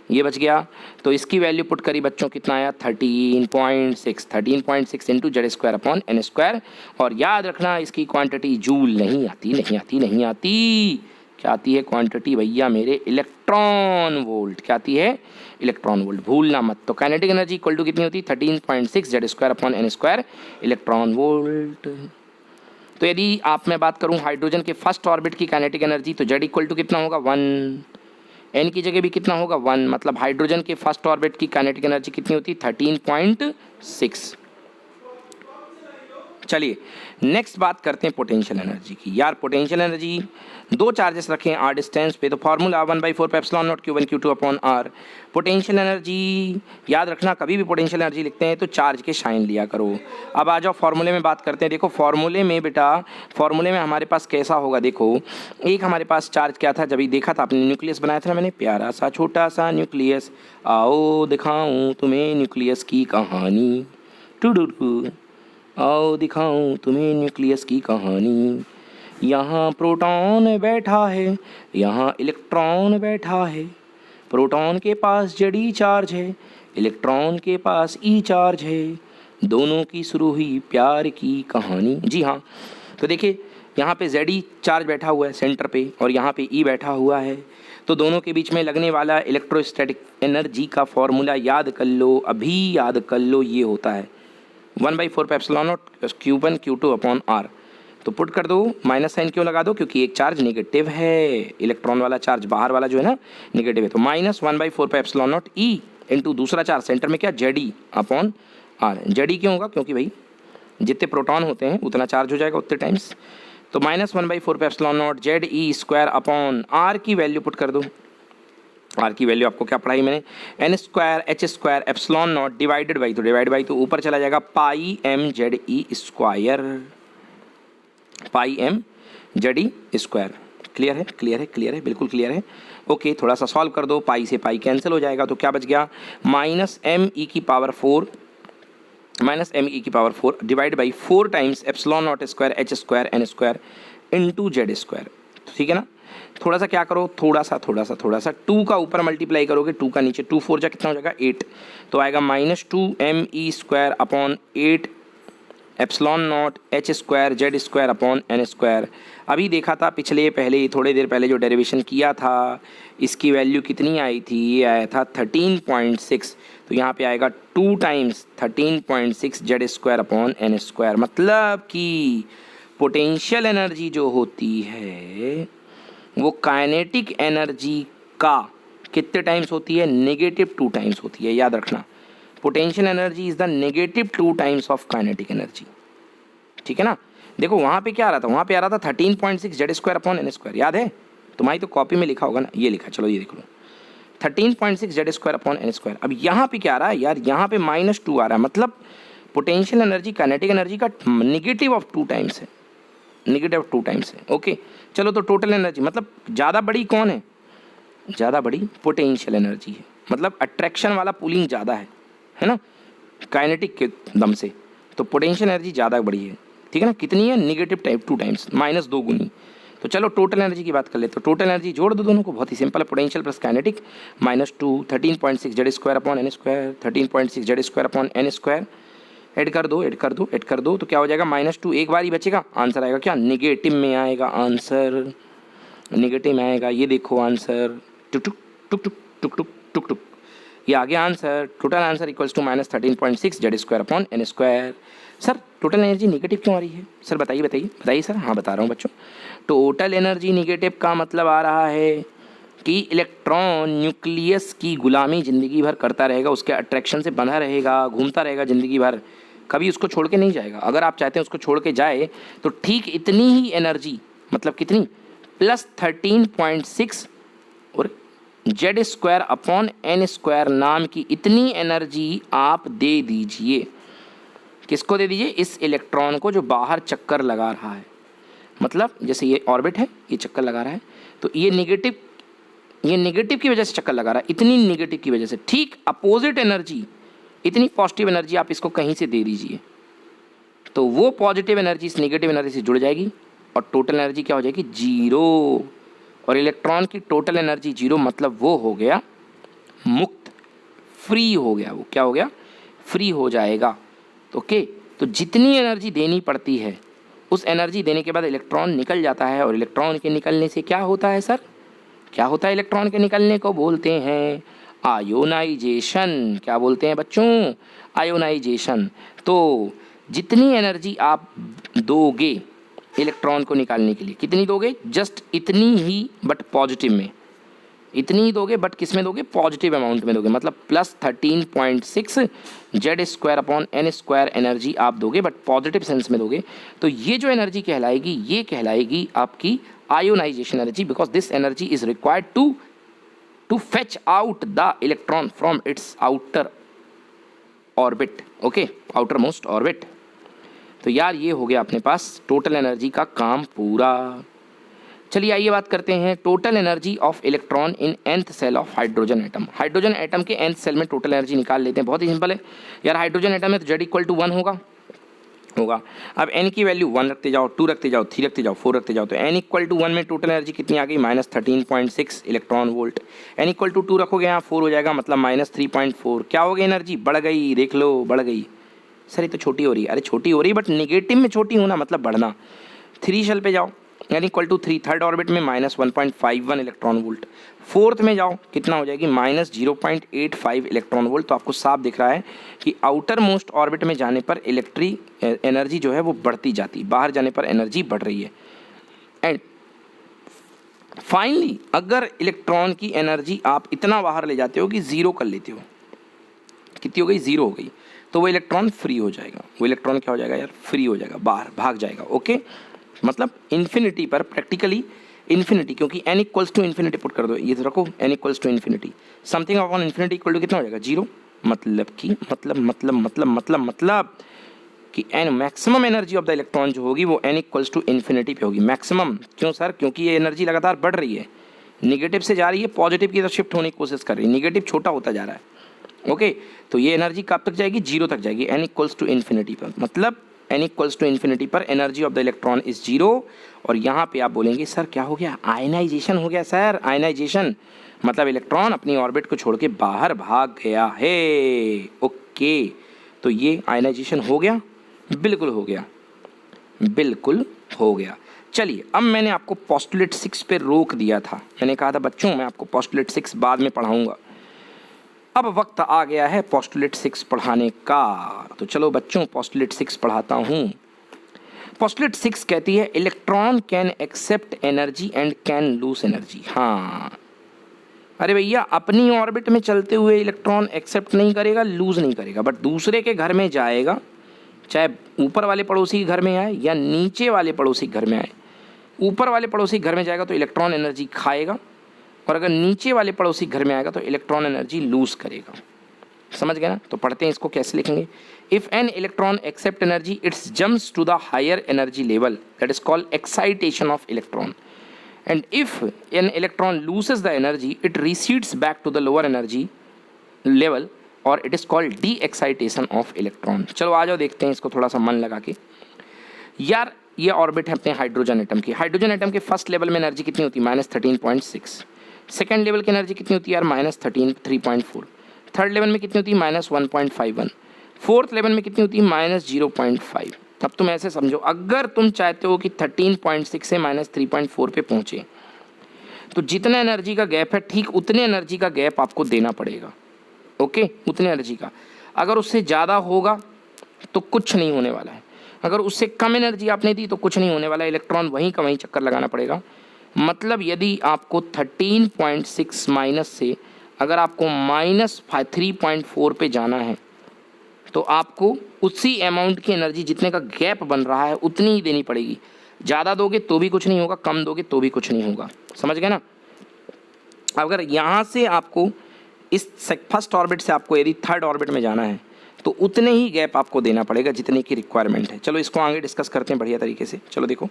ये बच गया। तो इसकी वैल्यू पुट करी बच्चों, कितना आया? 13.6 इंटू z²/n²। और याद रखना इसकी क्वांटिटी जूल नहीं आती, नहीं आती, नहीं आती। क्या आती है क्वांटिटी भैया मेरे? Electron volt. क्या आती है? इलेक्ट्रॉन वोल्ट, भूलना मत। तो काइनेटिक एनर्जी इक्वल टू कितनी होती? 13.6 z²/n² इलेक्ट्रॉन वोल्ट। तो यदि आप मैं बात करूं हाइड्रोजन के फर्स्ट ऑर्बिट की काइनेटिक एनर्जी, तो z इक्वल टू कितना होगा? 1। n की जगह भी कितना होगा? 1। मतलब हाइड्रोजन के फर्स्ट ऑर्बिट की काइनेटिक एनर्जी कितनी होती? 13.6। चलिए नेक्स्ट बात करते हैं पोटेंशियल एनर्जी की। यार पोटेंशियल एनर्जी, दो चार्जेस रखें r डिस्टेंस पे, तो formula 1/4πε0 q1 q2/r। Potential energy याद रखना, कभी भी पोटेंशियल एनर्जी लिखते हैं तो चार्ज के साइन लिया करो। अब आ जाओ फॉर्मूले में बात करते हैं। देखो फॉर्मूले में बेटा, फॉर्मूले में हमारे पास कैसा होगा? देखो एक हमारे पास चार्ज क्या था? जब ही देखा था आपने, न्यूक्लियस बनाया था मैंने, प्यारा सा छोटा सा न्यूक्लियस। आओ दिखाऊं तुम्हें न्यूक्लियस की कहानी, टू आओ दिखाऊं तुम्हें न्यूक्लियस की कहानी। यहाँ प्रोटॉन बैठा है, यहाँ इलेक्ट्रॉन बैठा है। प्रोटॉन के पास जेडी चार्ज है, इलेक्ट्रॉन के पास ई चार्ज है। दोनों की शुरू हुई प्यार की कहानी। जी हाँ, तो देखिए यहाँ पे ZE चार्ज बैठा हुआ है सेंटर पे और यहाँ पे E बैठा हुआ है, तो दोनों के बीच में लगने वाला इलेक्ट्रोस्टैटिक एनर्जी का फॉर्मूला याद कर लो, अभी याद कर लो, ये होता है 1/4 Q1 Q2 अपॉन R। तो पुट कर दो, माइनस साइन क्यों लगा दो, क्योंकि एक चार्ज नेगेटिव है, इलेक्ट्रॉन वाला चार्ज बाहर वाला जो है ना नेगेटिव है, तो -1/4 E इंटू दूसरा चार्ज सेंटर में क्या ZE अपॉन R। ZE क्यों होगा, क्योंकि भाई जितने प्रोटॉन होते हैं उतना चार्ज हो जाएगा उतने टाइम्स, तो -1/4 ZE² अपॉन R की वैल्यू पुट कर दो। R की वैल्यू आपको क्या पढ़ाई मैंने, n² H² डिवाइडेड बाई, तो डिवाइड बाई तो ऊपर चला जाएगा पाई m ZE²। क्लियर है, क्लियर है, क्लियर है, बिल्कुल क्लियर है। ओके, थोड़ा सा सॉल्व कर दो, पाई से पाई कैंसिल हो जाएगा, तो क्या बच गया -ME⁴ divide by 4 times ε0² H² n² into Z²। ठीक है ना, थोड़ा सा क्या करो, थोड़ा सा 2 का ऊपर मल्टीप्लाई करोगे, 2 का नीचे, 2 4 जा कितना हो जाएगा 8, तो आएगा -2ME² upon 8 ε0 H² Z² upon n²। अभी देखा था पहले थोड़ी देर पहले जो डेरिवेशन किया था, इसकी वैल्यू कितनी आई थी, ये आया था 13.6, तो यहाँ पे आएगा 2 टाइम्स 13.6 Z² अपॉन n²। मतलब कि पोटेंशियल एनर्जी जो होती है वो काइनेटिक एनर्जी का कितने टाइम्स होती है, -2 टाइम्स होती है, याद रखना। Potential energy is the -2 times of kinetic energy. ठीक है ना, देखो वहाँ पे क्या आ रहा था, वहाँ पे आ रहा था 13.6 Z² अपॉन n², याद है तुम्हारी तो कॉपी में लिखा होगा ना, ये लिखा, चलो ये देख लो 13.6 Z² अपॉन n²। अब यहाँ पे क्या आ रहा है यार, यहाँ पे -2 आ रहा है, मतलब पोटेंशियल एनर्जी काइनेटिक एनर्जी का -2 टाइम्स है, -2 टाइम्स है। ओके, चलो तो टोटल एनर्जी मतलब ज़्यादा बड़ी कौन है, ज़्यादा बड़ी पोटेंशियल एनर्जी है, मतलब अट्रैक्शन वाला पुलिंग ज़्यादा है ना काइनेटिक के दम से, तो पोटेंशियल एनर्जी ज़्यादा बड़ी है। ठीक है ना, कितनी है, -2 टाइम्स, -2 गुनी। तो चलो टोटल एनर्जी की बात कर ले, तो टोटल एनर्जी जोड़ दो दोनों को, बहुत ही सिंपल है, potential plus kinetic, -2 13.6 Z² upon n², 13.6 Z² upon n², add कर दो, तो क्या हो जाएगा -2, एक बार ही बचेगा, आंसर आएगा क्या, नेगेटिव में आएगा आंसर, नेगेटिव में आएगा, ये देखो आंसर, टुक टुक टुक टुक टुक टुक टुक टुक, ये आ गया answer. Total answer equals to -13.6 Z² upon n²। Sir total energy negative क्यों आ रही है, सर बताइए सर। हाँ बता रहा हूँ बच्चों, टोटल एनर्जी निगेटिव का मतलब आ रहा है कि इलेक्ट्रॉन न्यूक्लियस की गुलामी ज़िंदगी भर करता रहेगा, उसके अट्रैक्शन से बंधा रहेगा, घूमता रहेगा ज़िंदगी भर, कभी उसको छोड़ के नहीं जाएगा। अगर आप चाहते हैं उसको छोड़ के जाए तो ठीक इतनी ही एनर्जी, मतलब कितनी, +13.6 और Z² अपॉन n² नाम की इतनी एनर्जी आप दे दीजिए। किसको दे दीजिए, इस इलेक्ट्रॉन को जो बाहर चक्कर लगा रहा है, मतलब जैसे ये ऑर्बिट है, ये चक्कर लगा रहा है, तो ये नेगेटिव की वजह से चक्कर लगा रहा है, इतनी नेगेटिव की वजह से, ठीक अपोजिट एनर्जी, इतनी पॉजिटिव एनर्जी आप इसको कहीं से दे दीजिए, तो वो पॉजिटिव एनर्जी इस नेगेटिव एनर्जी से जुड़ जाएगी और टोटल एनर्जी क्या हो जाएगी, 0। और इलेक्ट्रॉन की टोटल एनर्जी 0 मतलब वो हो गया मुक्त, फ्री हो गया, वो क्या हो गया, फ्री हो जाएगा। ओके, तो जितनी एनर्जी देनी पड़ती है उस एनर्जी देने के बाद इलेक्ट्रॉन निकल जाता है, और इलेक्ट्रॉन के निकलने से क्या होता है सर, क्या होता है, इलेक्ट्रॉन के निकलने को बोलते हैं आयोनाइजेशन। क्या बोलते हैं बच्चों, आयोनाइजेशन। तो जितनी एनर्जी आप दोगे इलेक्ट्रॉन को निकालने के लिए, कितनी दोगे, जस्ट इतनी ही, बट पॉजिटिव में इतनी ही दोगे, बट किस में दोगे, पॉजिटिव अमाउंट में दोगे, मतलब +13.6 Z² अपॉन n² एनर्जी आप दोगे, बट पॉजिटिव सेंस में दोगे। तो ये जो एनर्जी कहलाएगी, ये कहलाएगी आपकी ionisation energy, because this energy is required to fetch out the electron from its outer orbit, okay, outer most orbit. तो यार ये हो गया अपने पास टोटल एनर्जी का काम पूरा। चलिए आइए बात करते हैं total energy of electron in nth shell of hydrogen atom. Hydrogen atom के nth सेल में टोटल एनर्जी निकाल लेते हैं, बहुत ही सिंपल है यार। हाइड्रोजन एटम में तो Z = 1 होगा। अब n की वैल्यू 1 रखते जाओ, 2 रखते जाओ, 3 रखते जाओ, 4 रखते जाओ, तो n = 1 में टोटल एनर्जी कितनी आ गई, -13.6 इलेक्ट्रॉन वोल्ट। n = 2 रखोगे यहाँ 4 हो जाएगा, मतलब -3.4। क्या हो गई एनर्जी, बढ़ गई, देख लो बढ़ गई, सर ये तो छोटी हो रही है, अरे छोटी हो रही है बट निगेटिव में छोटी होना मतलब बढ़ना। 3 शेल पे जाओ यानी इक्वल टू 3, थर्ड ऑर्बिट में -1.51 इलेक्ट्रॉन वोल्ट, फोर्थ में जाओ कितना हो जाएगी -0.85 इलेक्ट्रॉन वोल्ट। तो आपको साफ दिख रहा है कि आउटर मोस्ट ऑर्बिट में जाने पर इलेक्ट्रिक एनर्जी जो है वो बढ़ती जाती, बाहर जाने पर एनर्जी बढ़ रही है। एंड फाइनली अगर इलेक्ट्रॉन की एनर्जी आप इतना बाहर ले जाते हो कि ज़ीरो कर लेते हो, कितनी हो गई, ज़ीरो हो गई, तो वो इलेक्ट्रॉन फ्री हो जाएगा। वो इलेक्ट्रॉन क्या हो जाएगा यार, फ्री हो जाएगा, बाहर भाग जाएगा। ओके, मतलब इन्फिनिटी पर, प्रैक्टिकली इन्फिनिटी, क्योंकि n equals to infinity put कर दो, ये तो रखो n equals to infinity, something upon infinity equal to कितना हो जाएगा, जीरो। मतलब कि मतलब कि n maximum energy of the electron जो होगी वो n इक्वल्स टू इन्फिनिटी पे होगी, मैक्सिमम। क्यों सर, क्योंकि ये एनर्जी लगातार बढ़ रही है, निगेटिव से जा रही है पॉजिटिव की तरफ शिफ्ट होने की कोशिश कर रही है, निगेटिव छोटा होता जा रहा है। ओके, तो ये एनर्जी कब तक जाएगी, जीरो तक जाएगी, n इक्वल्स टू इन्फिनिटी पर। मतलब n इक्वल्स टू इन्फिनिटी पर energy of the electron is zero. और यहाँ पे आप बोलेंगे सर क्या हो गया, आयनाइजेशन हो गया सर, आयनाइजेशन मतलब इलेक्ट्रॉन अपनी ऑर्बिट को छोड़ के बाहर भाग गया है। ओके, तो ये आयनाइजेशन हो गया, बिल्कुल हो गया, बिल्कुल हो गया। चलिए, अब मैंने आपको पोस्टुलेट 6 पे रोक दिया था, मैंने कहा था बच्चों मैं आपको पोस्टुलेट 6 बाद में पढ़ाऊंगा। अब वक्त आ गया है पोस्टुलेट 6 पढ़ाने का, तो चलो बच्चों पोस्टुलेट 6 पढ़ाता हूँ। पोस्टुलेट 6 कहती है electron can accept energy and can lose energy. हाँ, अरे भैया अपनी ऑर्बिट में चलते हुए इलेक्ट्रॉन एक्सेप्ट नहीं करेगा, लूज नहीं करेगा, बट दूसरे के घर में जाएगा, चाहे ऊपर वाले पड़ोसी के घर में आए या नीचे वाले पड़ोसी के घर में आए। ऊपर वाले पड़ोसी के घर में जाएगा तो इलेक्ट्रॉन एनर्जी खाएगा, और अगर नीचे वाले पड़ोसी घर में आएगा तो इलेक्ट्रॉन एनर्जी लूज करेगा। समझ गए ना? तो पढ़ते हैं इसको कैसे लिखेंगे। If an electron except energy it's jumps to the higher energy level, that is called excitation of electron, and if an electron loses the energy it recedes back to the lower energy level, और it is called de excitation of electron. चलो आ जाओ देखते हैं इसको थोड़ा सा मन लगा के। यार ये ऑर्बिट है अपने हाइड्रोजन एटम की। हाइड्रोजन एटम के फर्स्ट लेवल में एनर्जी कितनी होती है, -13.6। सेकेंड लेवल की एनर्जी कितनी होती है यार, -3.4। थर्ड लेवल में कितनी होती है, -1.51। फोर्थ लेवल में कितनी होती है, -0.5। अब तुम ऐसे समझो, अगर तुम चाहते हो कि 13.6 से -3.4 पे पहुँचे, तो जितना एनर्जी का गैप है ठीक उतने एनर्जी का गैप आपको देना पड़ेगा। ओके, उतने एनर्जी का। अगर उससे ज़्यादा होगा तो कुछ नहीं होने वाला है, अगर उससे कम एनर्जी आपने दी तो कुछ नहीं होने वाला है, इलेक्ट्रॉन वहीं का वहीं चक्कर लगाना पड़ेगा। मतलब यदि आपको 13.6 माइनस से अगर आपको -3.4 पे जाना है, तो आपको उसी अमाउंट की एनर्जी, जितने का गैप बन रहा है उतनी ही देनी पड़ेगी। ज़्यादा दोगे तो भी कुछ नहीं होगा, कम दोगे तो भी कुछ नहीं होगा। समझ गए ना? अगर यहाँ से आपको इस फर्स्ट ऑर्बिट से आपको यदि थर्ड ऑर्बिट में जाना है तो उतने ही गैप आपको देना पड़ेगा जितने की रिक्वायरमेंट है। चलो इसको आगे डिस्कस करते हैं बढ़िया तरीके से। चलो देखो,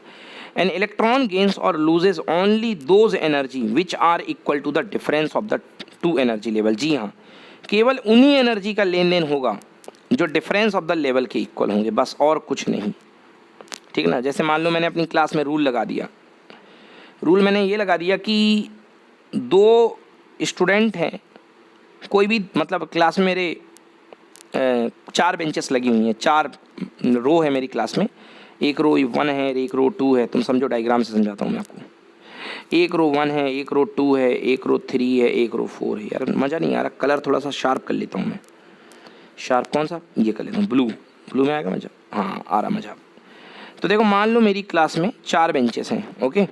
एन इलेक्ट्रॉन गेन्स और loses only those energy which are equal to the difference of the two energy level. जी हाँ, केवल उन्हीं एनर्जी का लेन देन होगा जो डिफरेंस ऑफ द लेवल के इक्वल होंगे, बस और कुछ नहीं। ठीक ना? जैसे मान लो मैंने अपनी क्लास में रूल लगा दिया, रूल मैंने ये लगा दिया कि 2 स्टूडेंट हैं, कोई भी मतलब क्लास में मेरे 4 बेंचेस लगी हुई हैं, 4 रो है मेरी क्लास में, एक रो 1 है, एक रो 2 है। तुम समझो, डायग्राम से समझाता हूँ मैं आपको। एक रो 1 है, एक रो 2 है, एक रो 3 है, एक रो 4 है। यार मज़ा नहीं आ रहा, कलर थोड़ा सा शार्प कर लेता हूँ मैं। शार्प कौन सा, ये कर लेता हूँ, ब्लू। ब्लू में आएगा मज़ा? हाँ आ रहा मज़ा। तो देखो, मान लो मेरी क्लास में 4 बेंचेस हैं। ओके,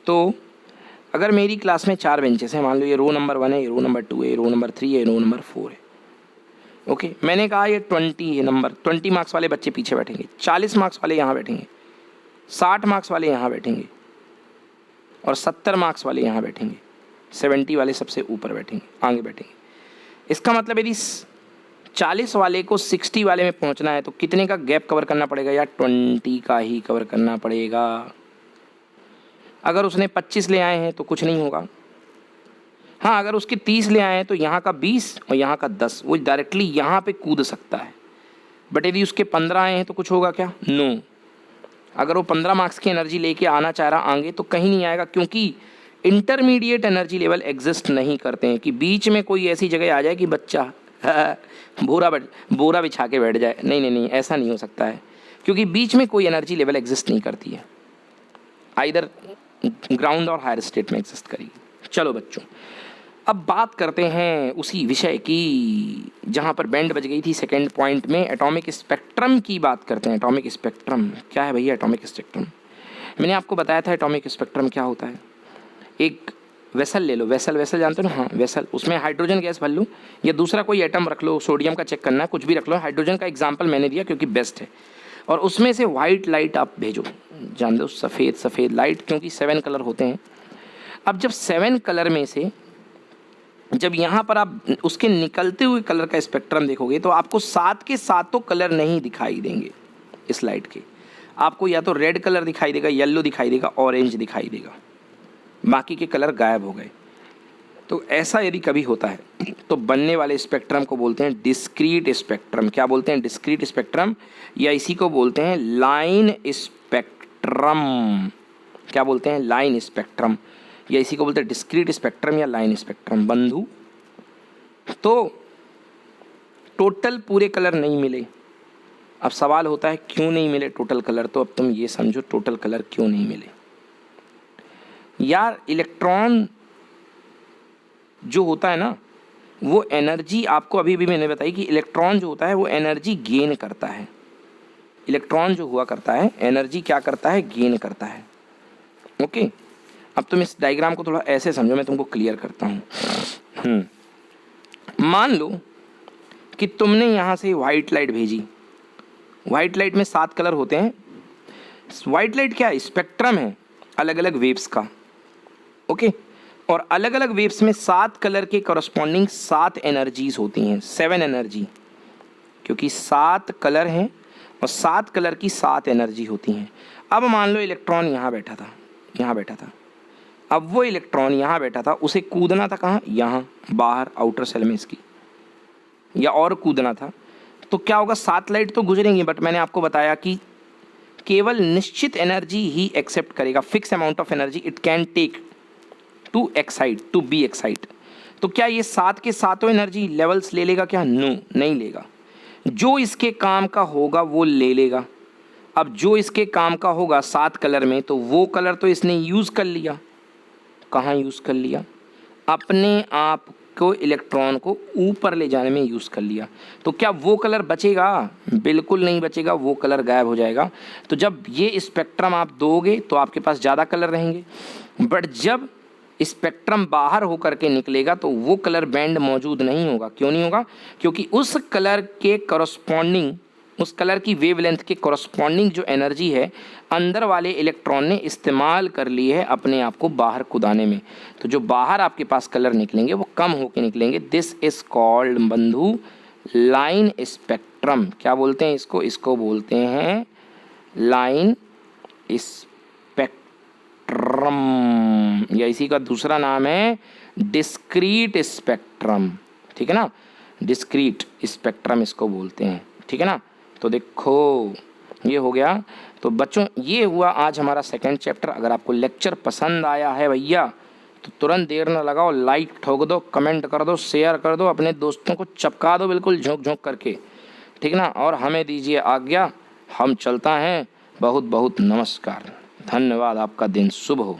तो अगर मेरी क्लास में 4 बेंचेस हैं, मान लो ये रो नंबर 1 है, ये रो नंबर 2 है, ये रो नंबर 3 है, ये रो नंबर 4 है। ओके, मैंने कहा ये 20 है नंबर, 20 मार्क्स वाले बच्चे पीछे बैठेंगे, 40 मार्क्स वाले यहाँ बैठेंगे, 60 मार्क्स वाले यहाँ बैठेंगे, और 70 मार्क्स वाले यहाँ बैठेंगे, 70 वाले सबसे ऊपर बैठेंगे, आगे बैठेंगे। इसका मतलब यदि 40 वाले को 60 वाले में पहुँचना है तो कितने का गैप कवर करना पड़ेगा यार, 20 का ही कवर करना पड़ेगा। अगर उसने 25 ले आए हैं तो कुछ नहीं होगा। हाँ, अगर उसके 30 ले आए हैं तो यहाँ का 20 और यहाँ का 10, वो डायरेक्टली यहाँ पे कूद सकता है। बट यदि उसके 15 आए हैं तो कुछ होगा क्या? नो। अगर वो 15 मार्क्स की एनर्जी लेके आना चाह रहा आगे तो कहीं नहीं आएगा, क्योंकि इंटरमीडिएट एनर्जी लेवल एग्जिस्ट नहीं करते हैं कि बीच में कोई ऐसी जगह आ जाए कि बच्चा बोरा बिछा के बैठ जाए, नहीं नहीं नहीं, ऐसा नहीं हो सकता है, क्योंकि बीच में कोई एनर्जी लेवल एग्जिस्ट नहीं करती है, आइदर ग्राउंड और हायर स्टेट में एग्जिस्ट करेगी। चलो बच्चों, अब बात करते हैं उसी विषय की जहाँ पर बैंड बज गई थी सेकेंड पॉइंट में, एटॉमिक स्पेक्ट्रम की बात करते हैं। एटॉमिक स्पेक्ट्रम क्या है भैया? एटॉमिक स्पेक्ट्रम मैंने आपको बताया था एटॉमिक स्पेक्ट्रम क्या होता है। एक वेसल ले लो, वेसल जानते हो ना? हाँ वेसल, उसमें हाइड्रोजन गैस भर लो या दूसरा कोई एटम रख लो, सोडियम का चेक करना है, कुछ भी रख लो, हाइड्रोजन का एग्जाम्पल मैंने दिया क्योंकि बेस्ट है, और उसमें से वाइट लाइट आप भेजो, जान दो सफ़ेद लाइट, क्योंकि 7 कलर होते हैं। अब जब 7 कलर में से जब यहाँ पर आप उसके निकलते हुए कलर का स्पेक्ट्रम देखोगे तो आपको 7 के 7 कलर नहीं दिखाई देंगे इस लाइट के, आपको या तो रेड कलर दिखाई देगा, येलो दिखाई देगा, ऑरेंज दिखाई देगा, बाकी के कलर गायब हो गए। तो ऐसा यदि कभी होता है तो बनने वाले स्पेक्ट्रम को बोलते हैं डिस्क्रीट स्पेक्ट्रम। क्या बोलते हैं? डिस्क्रीट स्पेक्ट्रम, या इसी को बोलते हैं लाइन स्पेक्ट्रम। क्या बोलते हैं? लाइन स्पेक्ट्रम, या इसी को बोलते हैं डिस्क्रीट स्पेक्ट्रम या लाइन स्पेक्ट्रम। बंधु, तो टोटल पूरे कलर नहीं मिले। अब सवाल होता है क्यों नहीं मिले टोटल कलर? तो अब तुम ये समझो टोटल कलर क्यों नहीं मिले। यार इलेक्ट्रॉन जो होता है ना, वो एनर्जी, आपको अभी भी मैंने बताई कि इलेक्ट्रॉन जो होता है वो एनर्जी गेन करता है। इलेक्ट्रॉन जो हुआ करता है एनर्जी क्या करता है? गेन करता है। ओके, अब तुम इस डायग्राम को थोड़ा ऐसे समझो, मैं तुमको क्लियर करता हूँ। मान लो कि तुमने यहाँ से वाइट लाइट भेजी, वाइट लाइट में 7 कलर होते हैं। वाइट लाइट क्या है? स्पेक्ट्रम है अलग अलग वेव्स का। ओके, और अलग अलग वेव्स में 7 कलर के करस्पॉन्डिंग 7 एनर्जीज होती हैं, 7 एनर्जी, क्योंकि 7 कलर हैं और 7 कलर की 7 एनर्जी होती हैं। अब मान लो इलेक्ट्रॉन यहाँ बैठा था, यहाँ बैठा था। अब वो इलेक्ट्रॉन यहाँ बैठा था, उसे कूदना था कहाँ? यहाँ बाहर आउटर सेल में इसकी, या और कूदना था। तो क्या होगा? 7 लाइट तो गुजरेंगी, बट मैंने आपको बताया कि केवल निश्चित एनर्जी ही एक्सेप्ट करेगा, fix amount of energy it can take to excite, to be excite. तो क्या ये 7 के 7 एनर्जी लेवल्स ले लेगा क्या? नो, नहीं लेगा। जो इसके काम का होगा वो ले लेगा। अब जो इसके काम का होगा 7 कलर में, तो वो कलर तो इसने यूज़ कर लिया। कहाँ यूज़ कर लिया? अपने आप को, इलेक्ट्रॉन को ऊपर ले जाने में यूज़ कर लिया। तो क्या वो कलर बचेगा? बिल्कुल नहीं बचेगा, वो कलर गायब हो जाएगा। तो जब ये स्पेक्ट्रम आप दोगे तो आपके पास ज़्यादा कलर रहेंगे, बट जब स्पेक्ट्रम बाहर होकर के निकलेगा तो वो कलर बैंड मौजूद नहीं होगा। क्यों नहीं होगा? क्योंकि उस कलर के करस्पॉन्डिंग, उस कलर की वेवलेंथ के करस्पॉन्डिंग जो एनर्जी है अंदर वाले इलेक्ट्रॉन ने इस्तेमाल कर ली है अपने आप को बाहर कुदाने में। तो जो बाहर आपके पास कलर निकलेंगे वो कम होके निकलेंगे। दिस इज कॉल्ड बंधु लाइन स्पेक्ट्रम। क्या बोलते हैं इसको? इसको बोलते हैं लाइन स्पेक्ट्रम, या इसी का दूसरा नाम है डिस्क्रीट स्पेक्ट्रम। ठीक है ना, डिस्क्रीट स्पेक्ट्रम इसको बोलते हैं। ठीक है ना, तो देखो ये हो गया। तो बच्चों ये हुआ आज हमारा सेकंड चैप्टर। अगर आपको लेक्चर पसंद आया है भैया तो तुरंत देर न लगाओ, लाइक ठोक दो, कमेंट कर दो, शेयर कर दो, अपने दोस्तों को चपका दो बिल्कुल झोंक झोंक करके। ठीक ना, और हमें दीजिए आज्ञा, हम चलता हैं। बहुत बहुत नमस्कार, धन्यवाद, आपका दिन शुभ हो।